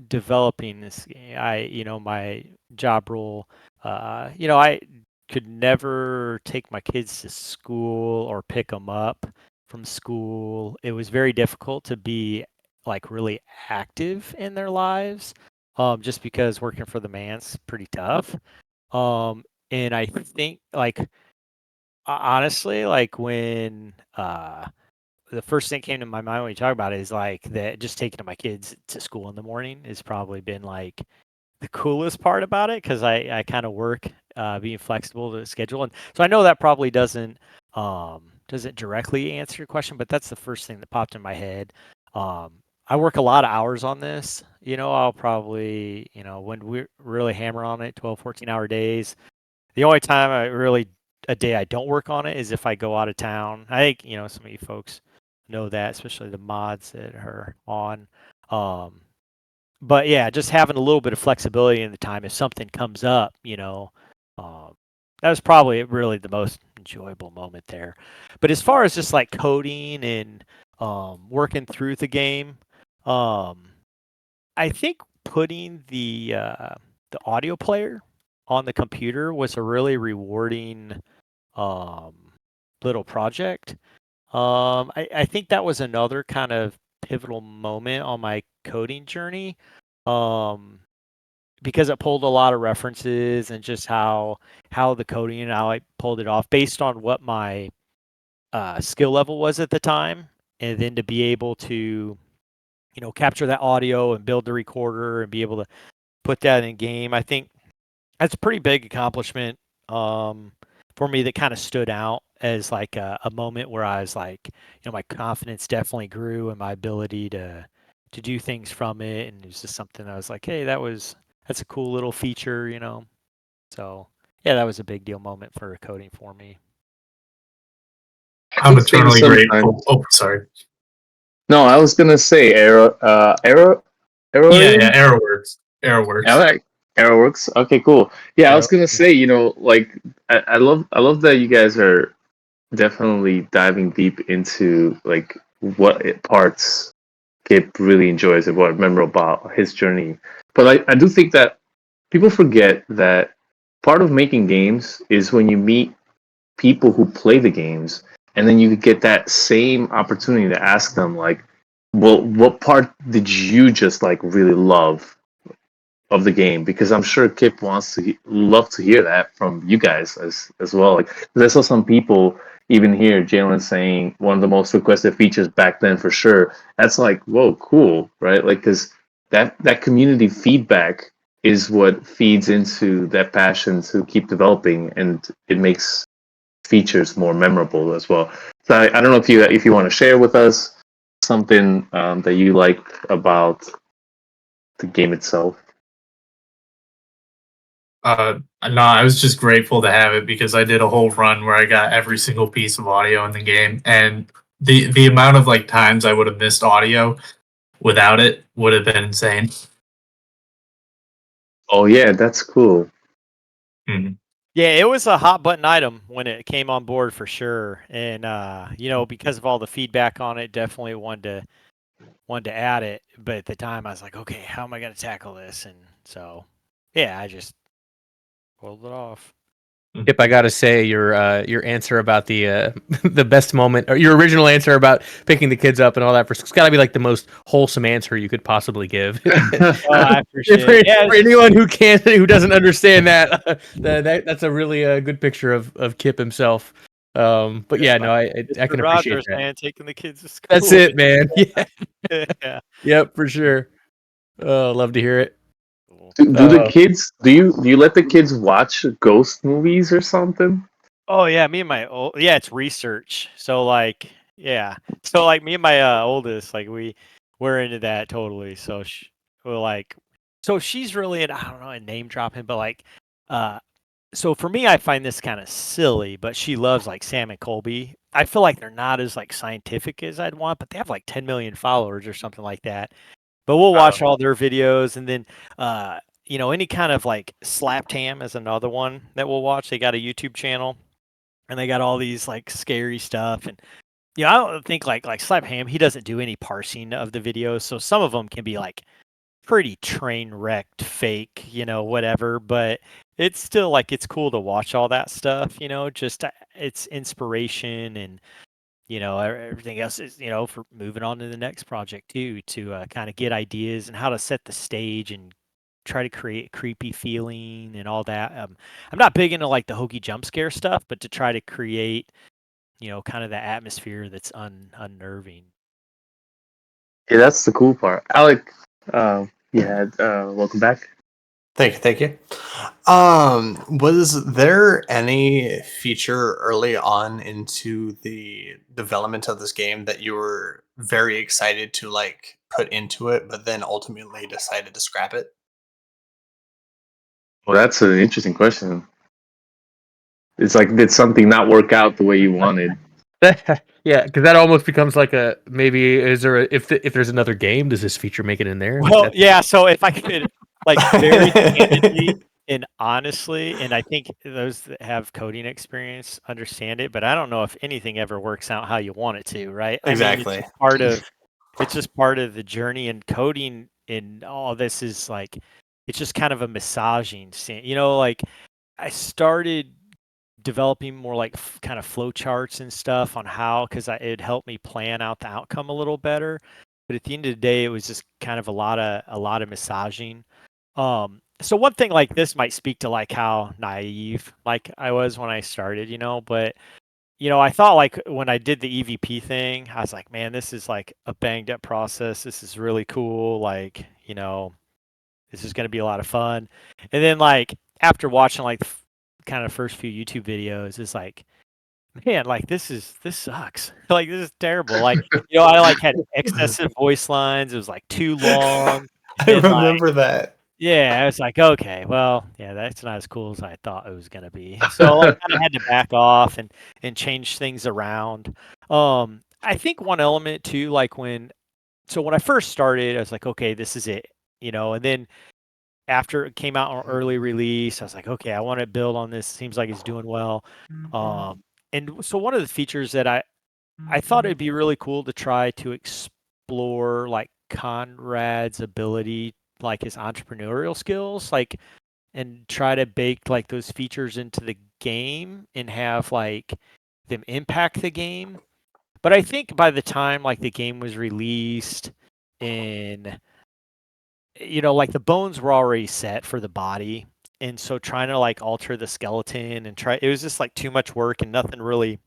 developing this game, my job role, I could never take my kids to school or pick them up from school. It was very difficult to be like really active in their lives, just because working for the man's pretty tough. Um, and I think like honestly, like when the first thing that came to my mind when you talk about it is like that just taking my kids to school in the morning has probably been like the coolest part about it because I kind of work being flexible to schedule. And so I know that probably doesn't directly answer your question, but that's the first thing that popped in my head. I work a lot of hours on this. I'll probably, when we really hammer on it, 12, 14-hour days. The only time a day I don't work on it is if I go out of town. I think, some of you folks know that, especially the mods that are on. But yeah, just having a little bit of flexibility in the time if something comes up, that was probably really the most enjoyable moment there. But as far as just like coding and working through the game, um, I think putting the audio player on the computer was a really rewarding um, little project. I think that was another kind of pivotal moment on my coding journey, um, because it pulled a lot of references and just how the coding and how I pulled it off based on what my skill level was at the time, and then to be able to capture that audio and build the recorder and be able to put that in game. I think that's a pretty big accomplishment for me that kind of stood out as like a moment where I was like, my confidence definitely grew and my ability to do things from it, and it was just something I was like, hey, that's a cool little feature. So yeah, that was a big deal moment for coding for me. I I'm think things eternally grateful. sometimes. Oh, sorry. No, I was gonna say Yeah, Arrow. Arrowworks. I Arrowworks. like Arrowworks. Okay, cool. Yeah, I was Arrow. gonna say, like I love that you guys are definitely diving deep into like parts Kip really enjoys and what remember about his journey. But I do think that people forget that part of making games is when you meet people who play the games, and then you get that same opportunity to ask them like, well, what part did you just like really love of the game? Because I'm sure Kip wants to love to hear that from you guys as well. Like, 'cause I saw some people even here, Jalen saying one of the most requested features back then for sure. That's like, whoa, cool, right? Like, because that community feedback is what feeds into that passion to keep developing, and it makes features more memorable as well. So I don't know if you want to share with us something that you like about the game itself. No, I was just grateful to have it because I did a whole run where I got every single piece of audio in the game, and the amount of like times I would have missed audio without it would have been insane. Oh yeah, that's cool. Mhm. Yeah, it was a hot button item when it came on board for sure, and because of all the feedback on it, definitely wanted to add it. But at the time, I was like, okay, how am I going to tackle this? And so, yeah, I just pulled it off. If I gotta say, your answer about the the best moment, or your original answer about picking the kids up and all that, it's got to be like the most wholesome answer you could possibly give. Oh, I appreciate for, it. Yeah, for anyone who doesn't understand that, that's a really good picture of Kip himself. But yeah, no, I Mr. can appreciate Rogers, that. man, taking the kids to school. That's it, man. Yeah, Yeah. yep, for sure. Oh, love to hear it. Cool. Do the kids do you let the kids watch ghost movies or something? Oh yeah, me and my yeah, it's research. So like, yeah, so like me and my oldest, like we're into that totally. So we're like, so she's really in, I don't know, a name dropping, but like, uh, so for me, I find this kind of silly, but she loves like Sam and Colby. I feel like they're not as like scientific as I'd want, but they have like 10 million followers or something like that. But we'll watch all their videos, and then any kind of like Slap Tam is another one that we'll watch. They got a YouTube channel, and they got all these like scary stuff. And I don't think like Slap Ham, he doesn't do any parsing of the videos, so some of them can be like pretty train wrecked, fake, whatever. But it's still like it's cool to watch all that stuff. Just it's inspiration, and everything else is for moving on to the next project too, to kind of get ideas and how to set the stage and try to create creepy feeling and all that. I'm not big into like the hokey jump scare stuff, but to try to create kind of the atmosphere that's unnerving. Yeah, that's the cool part. Alec, welcome back. Thank you. Was there any feature early on into the development of this game that you were very excited to like put into it, but then ultimately decided to scrap it? Well, that's an interesting question. It's like, did something not work out the way you wanted? Yeah, because that almost becomes like a maybe. Is there if there's another game, does this feature make it in there? Well, yeah. So if I could, like, very candidly and honestly, and I think those that have coding experience understand it, but I don't know if anything ever works out how you want it to, right? I mean, Exactly. it's just part of the journey, and coding in all this is like, it's just kind of a massaging scene. Like I started developing more like kind of flow charts and stuff on how, because it helped me plan out the outcome a little better. But at the end of the day, it was just kind of a lot of massaging. So one thing like this might speak to like how naive like I was when I started, but I thought like when I did the EVP thing, I was like, man, this is like a banged up process. This is really cool. Like, this is going to be a lot of fun. And then like after watching like kind of first few YouTube videos, it's like, man, like this sucks. Like this is terrible. Like, I like had excessive voice lines. It was like too long. I And like, remember that. yeah, I was like, okay, well, yeah, that's not as cool as I thought it was gonna be. So I kind of had to back off and change things around. I think one element too, like when I first started, I was like, okay, this is it, and then after it came out on early release, I was like, okay, I want to build on this. Seems like it's doing well. And so one of the features that I thought it'd be really cool to try to explore like Conrad's ability, like his entrepreneurial skills, like and try to bake like those features into the game and have like them impact the game. But I think by the time like the game was released in like the bones were already set for the body, and so trying to like alter the skeleton and try, it was just like too much work, and nothing really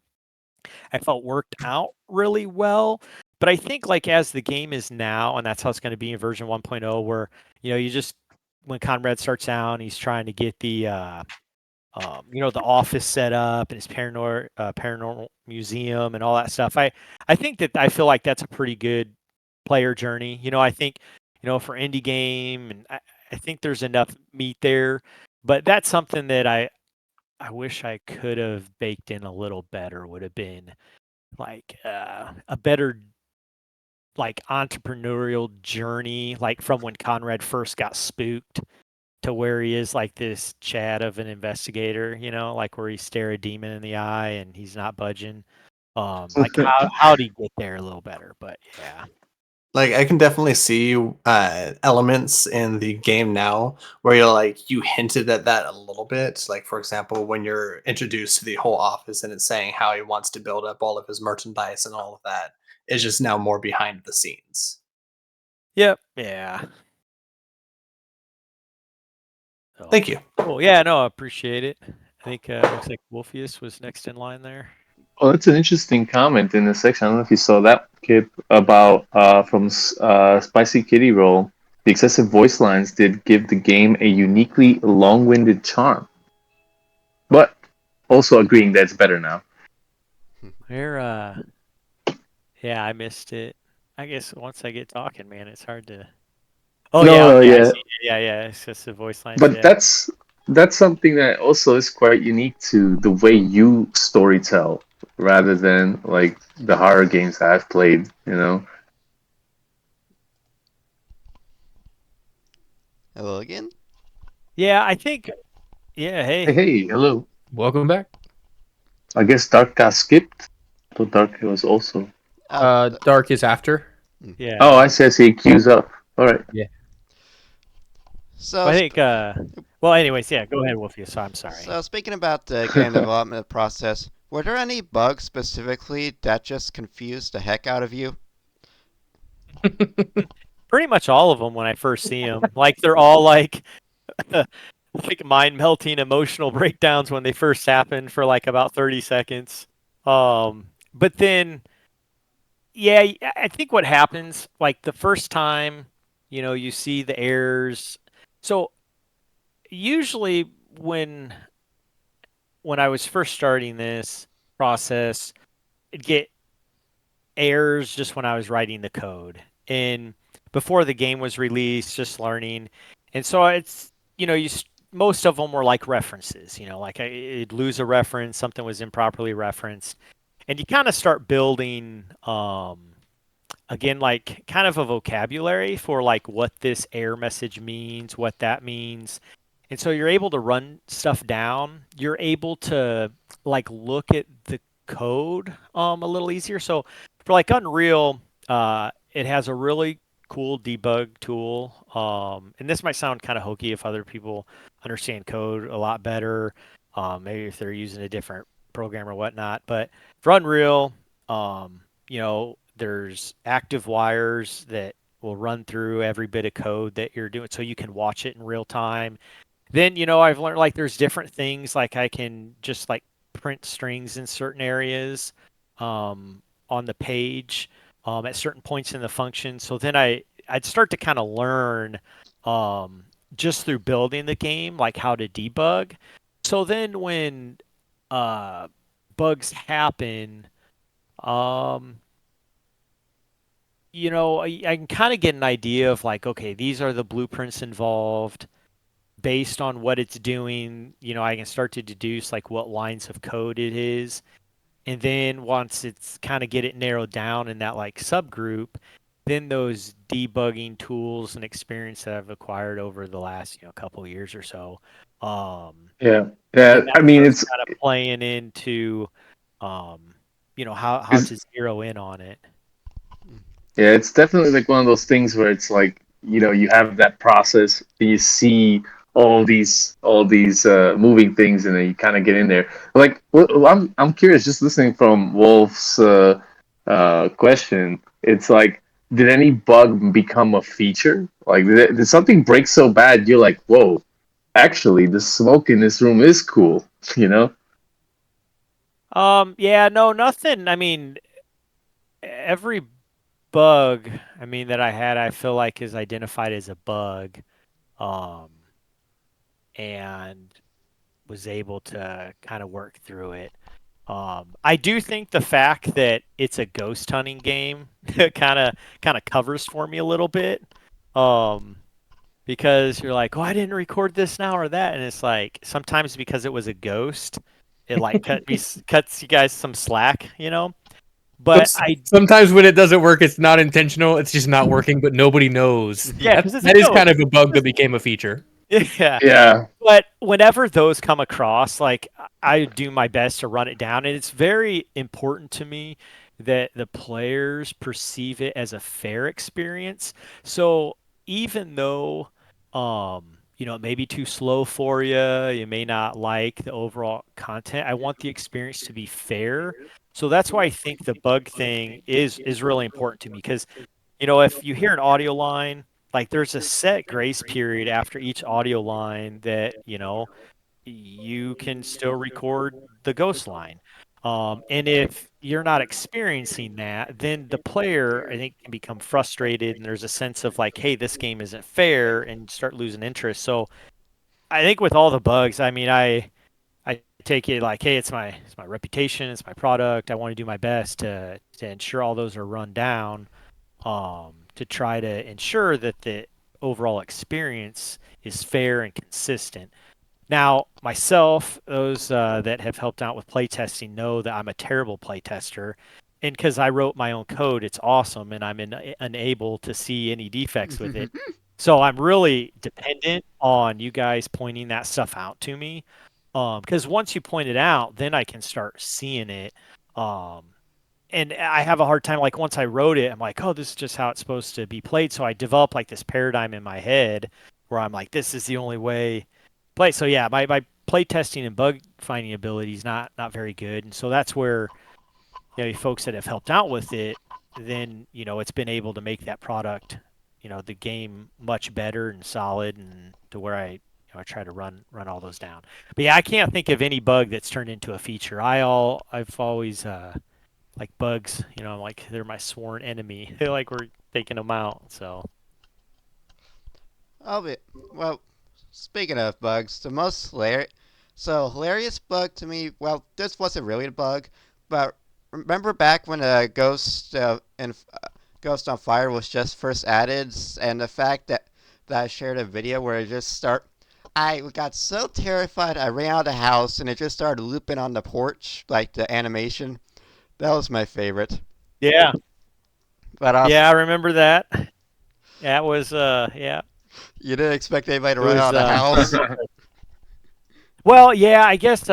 I felt worked out really well. But I think like as the game is now, and that's how it's going to be in version 1.0, where you just, when Conrad starts out, he's trying to get the the office set up and his paranormal museum and all that stuff. I think that I feel like that's a pretty good player journey. I think for indie game, and I think there's enough meat there. but that's something that I wish I could have baked in a little better. Would have been like a better like entrepreneurial journey, like from when Conrad first got spooked to where he is like this Chad of an investigator, you know, like where he stare a demon in the eye and he's not budging. Like how do you get there a little better? But yeah. Like I can definitely see elements in the game now where you're like you hinted at that a little bit. Like for example, when you're introduced to the whole office and it's saying how he wants to build up all of his merchandise and all of that. It's just now more behind the scenes. Yep. Yeah. So, Thank you. cool. Yeah, no, I appreciate it. I think looks like Wolfius was next in line there. Oh, that's an interesting comment in the section. I don't know if you saw that, Kip, about from Spicy Kitty Roll. The excessive voice lines did give the game a uniquely long-winded charm, but also agreeing that it's better now. Where yeah, I missed it. I guess once I get talking, man, it's hard to. Oh yeah, No, okay, I yeah, see it. Yeah, excessive voice lines. but Yeah. that's something that also is quite unique to the way you storytell, rather than like the horror games that I've played. You know. Hello again. Yeah, I think. Yeah, Hey, hey. hey, hello. Welcome back. I guess Dark got skipped. I thought Dark was also. Dark is after. Yeah. Oh, I see. Queues up. All right. So, I think. Well, anyways, yeah. Go ahead, Wolfius. So I'm sorry. so speaking about the game development process, were there any bugs specifically that just confused the heck out of you? Pretty much all of them when I first see them, like they're all like like mind melting emotional breakdowns when they first happen for like about 30 seconds. But then yeah, I think what happens like the first time, you know, you see the errors. So usually when I was first starting this process, it'd get errors just when I was writing the code and before the game was released, just learning. And so it's, you know, most of them were like references, you know, like I'd lose a reference, something was improperly referenced. And you kind of start building, again, like kind of a vocabulary for like what this error message means, what that means. And so you're able to run stuff down. You're able to like look at the code a little easier. So for like Unreal, it has a really cool debug tool. And this might sound kind of hokey if other people understand code a lot better. Maybe if they're using a different program or whatnot. But for Unreal, you know, there's active wires that will run through every bit of code that you're doing so you can watch it in real time. Then, you know, I've learned like there's different things like I can just like print strings in certain areas on the page at certain points in the function. So then I'd start to kind of learn just through building the game, like how to debug. So then when bugs happen, um, you know, I can kind of get an idea of like, okay, these are the blueprints involved based on what it's doing. You know, I can start to deduce like what lines of code it is. And then once it's kind of get it narrowed down in that like subgroup, then those debugging tools and experience that I've acquired over the last, you know, couple of years or so, Yeah. then Yeah. that I mean, starts it's kind of playing into, you know, how it's to zero in on it. yeah, it's definitely like one of those things where it's like, you know, you have that process, and you see all these moving things, and then you kind of get in there. Like, I'm curious, just listening from Wolf's question. It's like, did any bug become a feature? Like, did something break so bad you're like, whoa, actually, the smoke in this room is cool, you know? Yeah, no, nothing. I mean, every bug, I mean, that I had, I feel like is identified as a bug, um, and was able to kind of work through it. I do think the fact that it's a ghost hunting game kind of covers for me a little bit. Um, because you're like, oh, I didn't record this now or that, and it's like sometimes because it was a ghost, it like cuts you guys some slack, you know. But Sometimes when it doesn't work, it's not intentional. It's just not working, but nobody knows. Yeah, 'cause it's a That is ghost. kind of a bug that became a feature. Yeah. Yeah. But whenever those come across, like I do my best to run it down, and it's very important to me that the players perceive it as a fair experience. So even though it may be too slow for you, you may not like the overall content, I want the experience to be fair. So that's why I think the bug thing is really important to me because if you hear an audio line, like there's a set grace period after each audio line that, you can still record the ghost line. And if you're not experiencing that, then the player, I think, can become frustrated and there's a sense of like, hey, this game isn't fair and start losing interest. So I think with all the bugs, I mean, I take it like, hey, it's my reputation, it's my product. I want to do my best to ensure all those are run down to try to ensure that the overall experience is fair and consistent. Now, myself, those that have helped out with playtesting know that I'm a terrible playtester. And because I wrote my own code, it's awesome, and I'm unable to see any defects with it. So I'm really dependent on you guys pointing that stuff out to me. Because once you point it out, then I can start seeing it. Um, and I have a hard time, like once I wrote it, I'm like, oh, this is just how it's supposed to be played. So I developed like this paradigm in my head where I'm like, this is the only way to play. So yeah, my play testing and bug finding ability is not very good. And so that's where, folks that have helped out with it, then, it's been able to make that product, the game much better and solid and to where I try to run all those down. But yeah, I can't think of any bug that's turned into a feature. I've always like bugs, like they're my sworn enemy. They're like we're taking them out. So Well, speaking of bugs, the most hilarious bug to me. Well, this wasn't really a bug, but remember back when Ghost on Fire was just first added, and the fact that I shared a video where it just start. I got so terrified I ran out of the house and it just started looping on the porch, like the animation. That was my favorite. yeah, But yeah, I remember that. That was yeah. you didn't expect anybody to It run was out of the house. well, yeah, I guess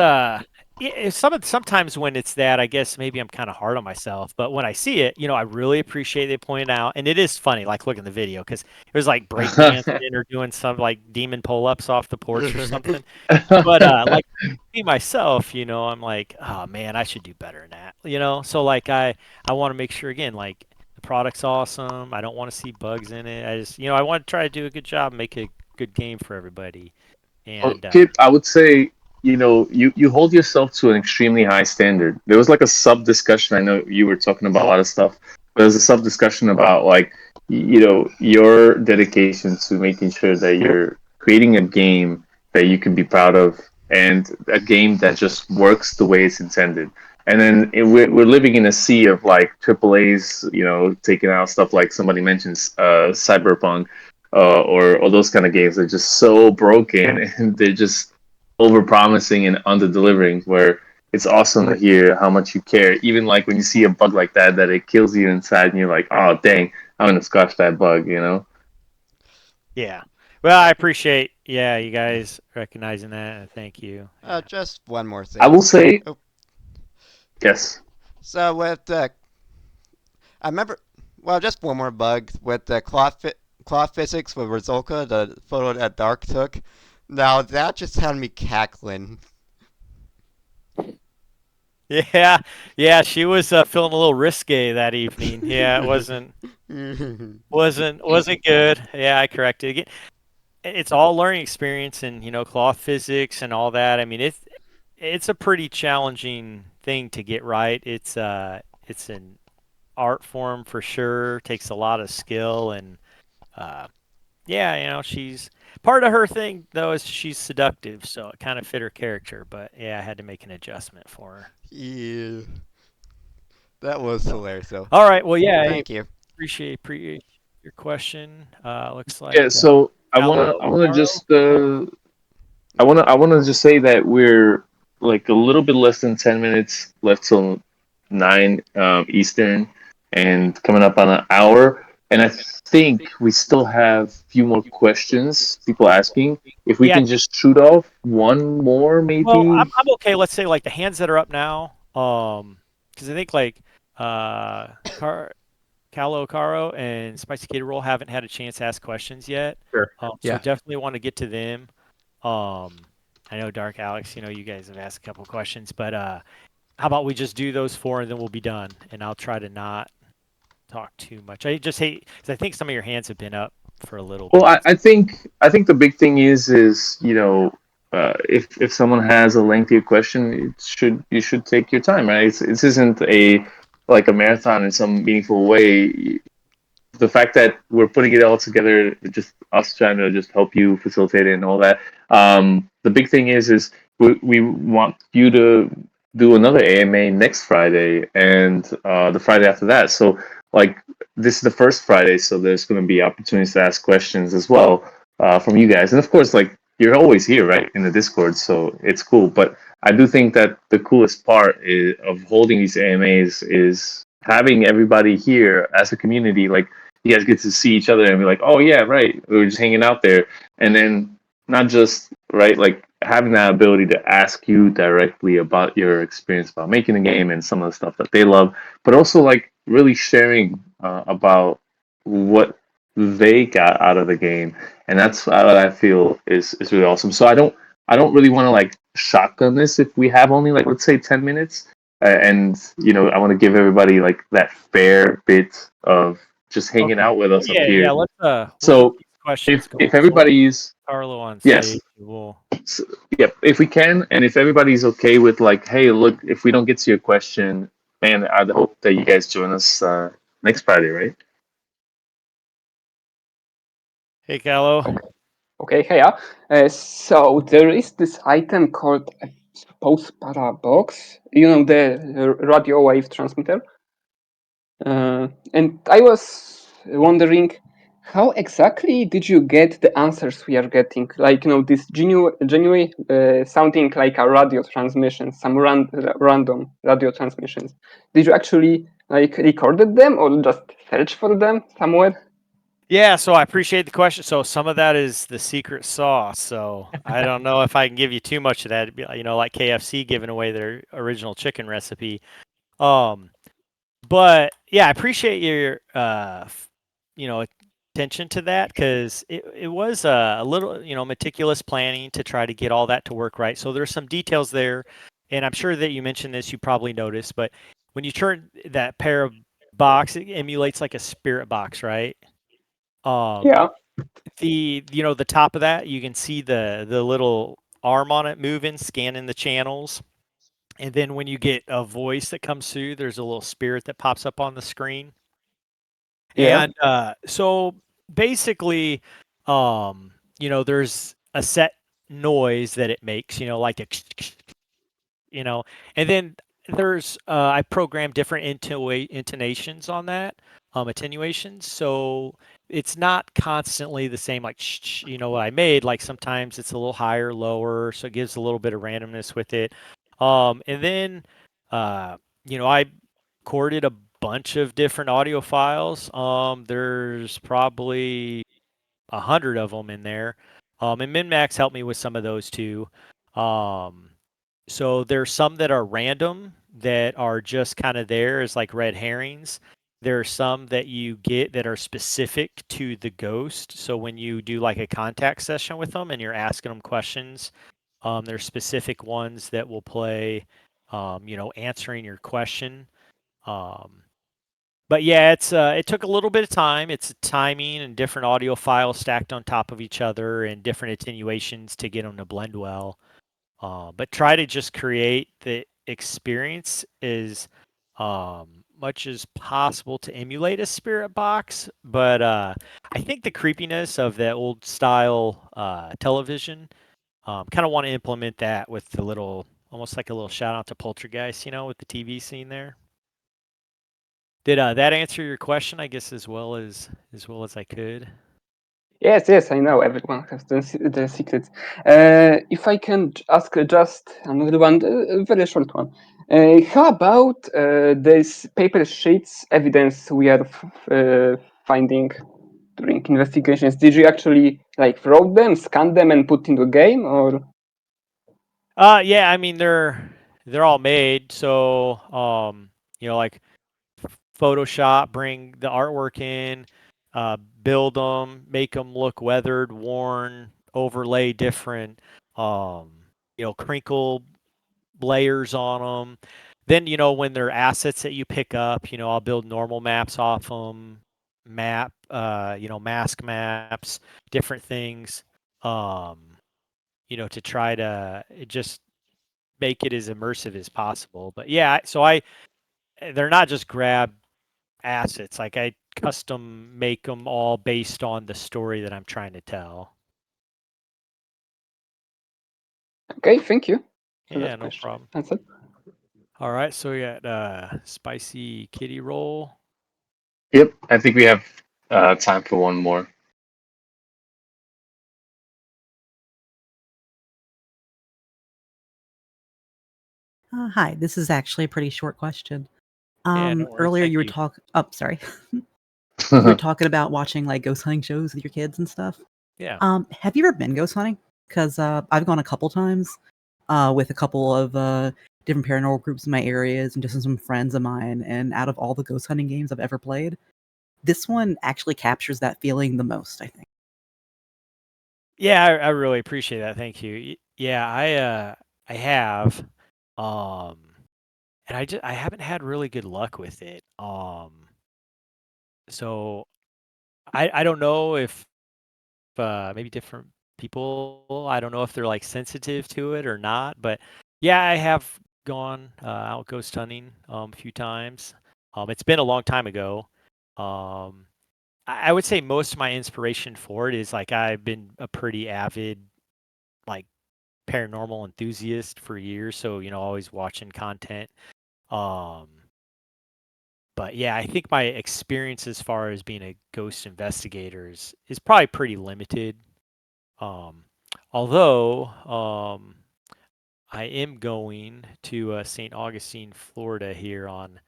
sometimes when it's that, I guess maybe I'm kind of hard on myself. But when I see it, I really appreciate they point out, and it is funny. Like look in the video because it was like breakdancing or doing some like demon pull ups off the porch or something. But like me myself, I'm like, oh man, I should do better than that. So like I want to make sure again, like the product's awesome. I don't want to see bugs in it. I just I want to try to do a good job, make a good game for everybody. Well, And Kip, I would say, you hold yourself to an extremely high standard. There was like a sub discussion. I know you were talking about a lot of stuff, but there's a sub discussion about like, your dedication to making sure that you're creating a game that you can be proud of and a game that just works the way it's intended. And then we're living in a sea of like triple A's, taking out stuff like somebody mentions, Cyberpunk, or those kind of games are just so broken and they're just over promising and under delivering. Where it's awesome to hear how much you care, even like when you see a bug like that it kills you inside, and you're like, oh dang, I'm gonna squash that bug. yeah. Well, I appreciate you guys recognizing that and thank you. Yeah. Just one more I thing. will say, Oh, yes. so I remember. Well, just one more bug with the cloth physics with Rizolka, the photo that Dark took. Now that just had me cackling. Yeah, yeah, she was feeling a little risque that evening. Yeah, it wasn't good. Yeah, I corrected again. It's all learning experience and cloth physics and all that. I mean, it's a pretty challenging thing to get right. It's an art form for sure. Takes a lot of skill and uh, yeah, she's part of her thing though is she's seductive, so it kind of fit her character. But yeah, I had to make an adjustment for her. Yeah, that was So, hilarious. So, all right. Well, yeah, I thank you. appreciate your question. Looks like Yeah, so I wanna just I wanna just say that we're like a little bit less than 10 minutes left till 9 Eastern, and coming up on an hour. And I think we still have a few more questions, people asking. If we Yeah. can just shoot off one more, maybe. Well, I'm okay. Let's say like the hands that are up now. Because I think like Car Calo Caro and Spicy Gator Roll haven't had a chance to ask questions yet. Sure. So Yeah. definitely want to get to them. I know Dark Alex, you guys have asked a couple questions, but how about we just do those four and then we'll be done, and I'll try to not talk too much. I just hate because I think some of your hands have been up for a little Well, bit. I think the big thing is if someone has a lengthy question, you should take your time, right? This isn't a like a marathon in some meaningful way. The fact that we're putting it all together, just us trying to just help you facilitate it and all that. The big thing is we want you to do another AMA next Friday and the Friday after that. So like this is the first Friday, so there's going to be opportunities to ask questions as well from you guys, and of course, like you're always here, right, in the Discord, so it's cool. But I do think that the coolest part of holding these AMAs is having everybody here as a community, like you guys get to see each other and be like, oh yeah, right, we were just hanging out there, and then not just right, like having that ability to ask you directly about your experience about making the game and some of the stuff that they love, but also like really sharing about what they got out of the game, and that's what I feel is really awesome. So I don't really want to like shotgun this if we have only like let's say 10 minutes, and I want to give everybody like that fair bit of just hanging out with us up Yeah, here. let's we'll So get these questions going. if everybody's Carlo on yes, stage, we'll yep, if we can, and if everybody's okay with like, hey, look, if we don't get to your question, man, I hope that you guys join us next Friday, right? Hey, Callo. Okay, hey, so there is this item called, I suppose, Parabox, the radio wave transmitter. And I was wondering, how exactly did you get the answers we are getting? Like, this genuine sounding like a radio transmission, some random radio transmissions. Did you actually like recorded them or just search for them somewhere? Yeah, so I appreciate the question. So some of that is the secret sauce. So I don't know if I can give you too much of that. It'd be, like KFC giving away their original chicken recipe. But yeah, I appreciate your attention to that because it was a little meticulous planning to try to get all that to work right. So there's some details there, and I'm sure that you mentioned this, you probably noticed, but when you turn that pair of box, it emulates like a spirit box, right? Yeah. The top of that, you can see the little arm on it moving, scanning the channels. And then when you get a voice that comes through, there's a little spirit that pops up on the screen. Yeah. And so basically, there's a set noise that it makes, like a, and then there's I programmed different intonations on that, attenuations. So it's not constantly the same, like, what I made. Like sometimes it's a little higher, lower, so it gives a little bit of randomness with it. And then, I recorded a bunch of different audio files. There's probably 100 of them in there. And MinMax helped me with some of those too. Um, so there's some that are random that are just kind of there as like red herrings. There are some that you get that are specific to the ghost. So when you do like a contact session with them and you're asking them questions, there's specific ones that will play, answering your question. But yeah, it took a little bit of time. It's timing and different audio files stacked on top of each other and different attenuations to get them to blend well. But try to just create the experience as much as possible to emulate a spirit box. But I think the creepiness of that old style television, kind of want to implement that with the little, almost like a little shout out to Poltergeist, with the TV scene there. Did that answer your question? I guess as well as I could. Yes, I know. Everyone has the secrets. If I can ask just another one, a very short one. How about this paper sheets evidence we are finding during investigations? Did you actually like wrote them, scan them, and put into a game, or? Yeah, I mean they're all made, so like Photoshop, bring the artwork in, build them, make them look weathered, worn, overlay different, crinkle layers on them. Then, when they're assets that you pick up, I'll build normal maps off them, mask maps, different things, to try to just make it as immersive as possible. But yeah, so they're not just grab assets. Like I custom make them all based on the story that I'm trying to tell. Okay, thank you. Yeah, no problem. Answer. All right, so we got spicy kitty roll. Yep, I think we have time for one more. Hi, this is actually a pretty short question. Yeah, no worries. Earlier Thank you were you. sorry. You were talking about watching like ghost hunting shows with your kids and stuff. Yeah. Have you ever been ghost hunting? Because I've gone a couple times with a couple of different paranormal groups in my areas and just some friends of mine. And out of all the ghost hunting games I've ever played, this one actually captures that feeling the most, I think. Yeah, I really appreciate that. Thank you. Yeah, I have, and I haven't had really good luck with it. So I don't know if maybe different people, I don't know if they're like sensitive to it or not, but yeah, I have gone out ghost hunting a few times. It's been a long time ago. Um, I would say most of my inspiration for it is like I've been a pretty avid like paranormal enthusiast for years, so always watching content. Um, but yeah, I think my experience as far as being a ghost investigator is probably pretty limited. Um, although I am going to St. Augustine, Florida here on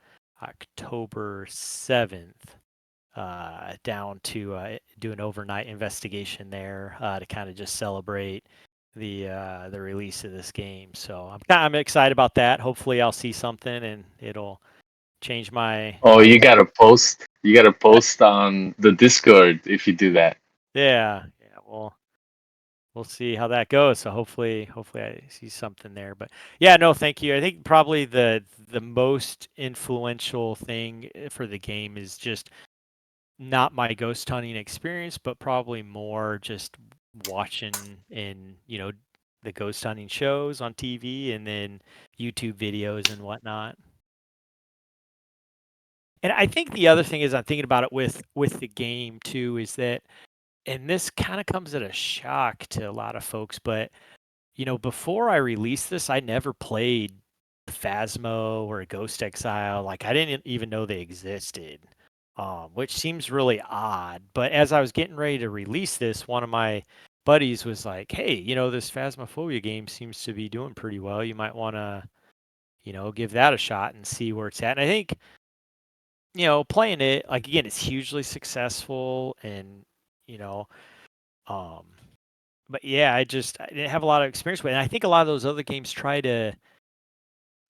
October 7th, down to do an overnight investigation there to kind of just celebrate the release of this game. So I'm excited about that. Hopefully I'll see something and it'll change my. Oh, you gotta post. You gotta post on the Discord if you do that. Yeah. Well, we'll see how that goes. So hopefully I see something there. But yeah, no, thank you. I think probably the most influential thing for the game is just not my ghost hunting experience, but probably more just watching in the ghost hunting shows on TV and then YouTube videos and whatnot. And I think the other thing is I'm thinking about it with the game too is that, and this kind of comes at a shock to a lot of folks, but before I released this, I never played Phasmo or Ghost Exile. Like I didn't even know they existed, which seems really odd. But as I was getting ready to release this, one of my buddies was like, "Hey, this Phasmophobia game seems to be doing pretty well. You might want to, give that a shot and see where it's at." And I think, playing it, like again, it's hugely successful, and you know, um, but yeah, I didn't have a lot of experience with it. And I think a lot of those other games try to,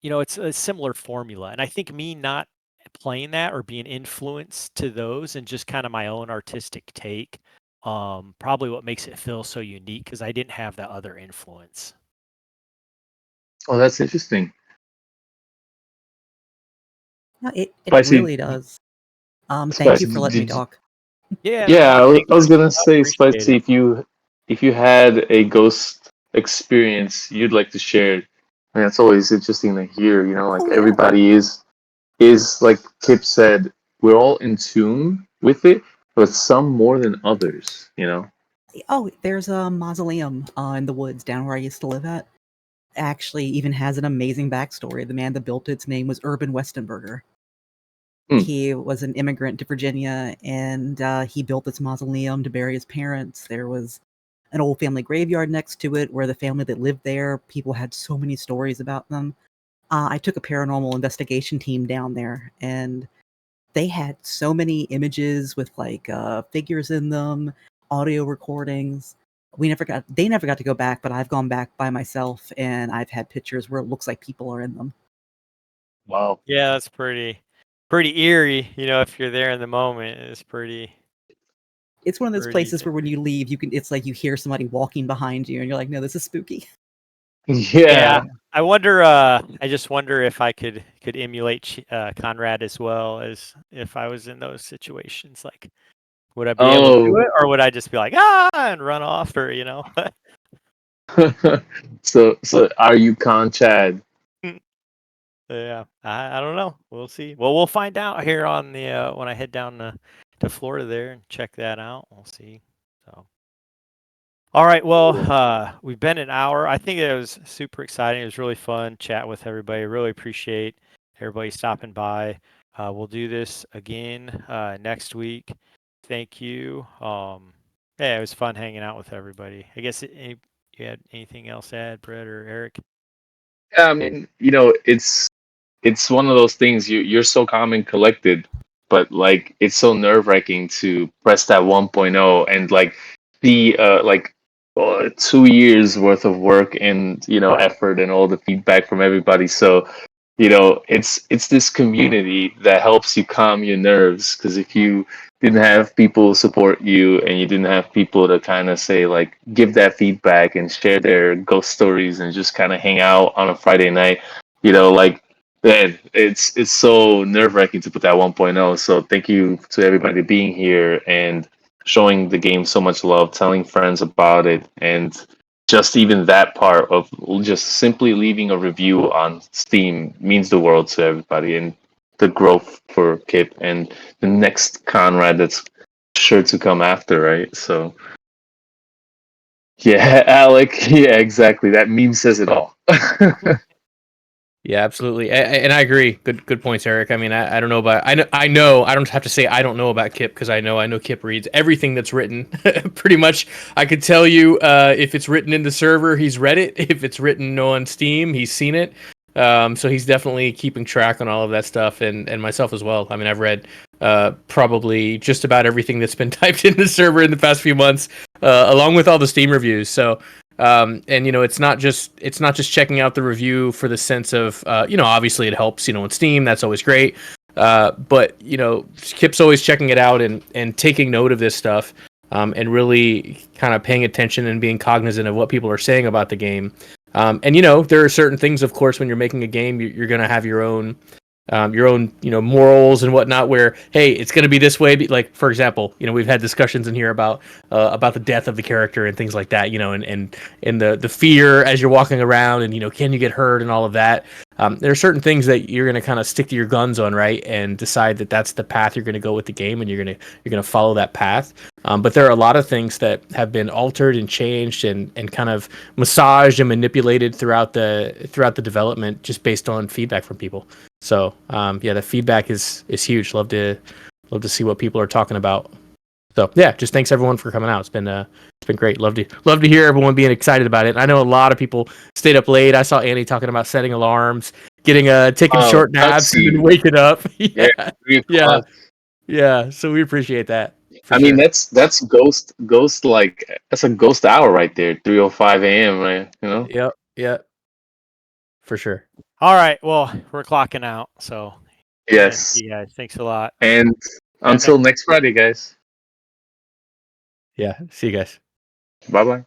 it's a similar formula. And I think me not playing that or being influenced to those and just kind of my own artistic take, probably what makes it feel so unique because I didn't have that other influence. Oh, that's interesting. No, it Spicy. really does. Thank Spicy. you for letting me talk. Yeah, no, Yeah, thank I was you. gonna I say, appreciate Spicy, it. if you had a ghost experience you'd like to share, I mean, that's always interesting to hear. Like Oh yeah. everybody is like Kip said, we're all in tune with it, but some more than others. Oh, there's a mausoleum in the woods down where I used to live at. Actually, even has an amazing backstory. The man that built its name was Urban Westenberger. Hmm. He was an immigrant to Virginia, and he built this mausoleum to bury his parents. There was an old family graveyard next to it where the family that lived there, people had so many stories about them. I took a paranormal investigation team down there, and they had so many images with like figures in them, audio recordings. They never got to go back, but I've gone back by myself, and I've had pictures where it looks like people are in them. Wow. Yeah, that's pretty eerie. You know, if you're there in the moment, it's pretty. It's one of those Pretty places where when you leave, it's like you hear somebody walking behind you, and you're like, no, this is spooky. Yeah. I wonder. I just wonder if I could emulate Conrad as well as if I was in those situations. Like, would I be able to do Oh. it, or would I just be like and run off, or you know? So are you Con Chad? Yeah, I don't know. We'll see. Well, we'll find out here on the when I head down to Florida there and check that out. We'll see. So, all right. Well, we've been an hour. I think it was super exciting. It was really fun chat with everybody. Really appreciate everybody stopping by. We'll do this again next week. Thank you. Yeah, it was fun hanging out with everybody. I guess you had anything else to add, Brett or Eric? Yeah, I mean, it's one of those things you're so calm and collected, but like it's so nerve-wracking to press that 1.0 and like the 2 years worth of work and effort and all the feedback from everybody. So it's this community that helps you calm your nerves, because if you didn't have people support you and you didn't have people to kind of say, like, give that feedback and share their ghost stories and just kind of hang out on a Friday night, like, man, it's so nerve-wracking to put that 1.0. So thank you to everybody being here and showing the game so much love, telling friends about it, and just even that part of just simply leaving a review on Steam means the world to everybody, and the growth for Kip and the next Conrad that's sure to come after, right? So yeah, Alec, yeah, exactly. That meme says it all. Yeah, absolutely, and I agree. Good points, Eric. I mean, I don't know about I know I don't have to say I don't know about Kip, because I know Kip reads everything that's written. Pretty much, I could tell you if it's written in the server, he's read it. If it's written on Steam, he's seen it. So he's definitely keeping track on all of that stuff, and myself as well. I mean, I've read probably just about everything that's been typed in the server in the past few months, along with all the Steam reviews. So. And it's not just checking out the review for the sense of obviously it helps on Steam, that's always great, but Kip's always checking it out and taking note of this stuff, and really kind of paying attention and being cognizant of what people are saying about the game, and there are certain things, of course, when you're making a game, you're going to have your own morals and whatnot, where, hey, it's going to be this way. Like, for example, we've had discussions in here about the death of the character and things like that, and the fear as you're walking around, and can you get hurt and all of that. There are certain things that you're going to kind of stick to your guns on, right, and decide that that's the path you're going to go with the game, and you're going to follow that path. But there are a lot of things that have been altered and changed and kind of massaged and manipulated throughout the development, just based on feedback from people. So yeah, the feedback is huge. Love to see what people are talking about. So yeah, just thanks everyone for coming out. It's been great. Love to hear everyone being excited about it. And I know a lot of people stayed up late. I saw Annie talking about setting alarms, taking short naps, and then waking up. Yeah. So we appreciate that. I mean, that's ghost like that's a ghost hour right there, 3:05 a.m. right? Yep. For sure. All right. Well, we're clocking out. So, Yes. you guys, thanks a lot. And until next Friday, guys. Yeah. See you guys. Bye bye.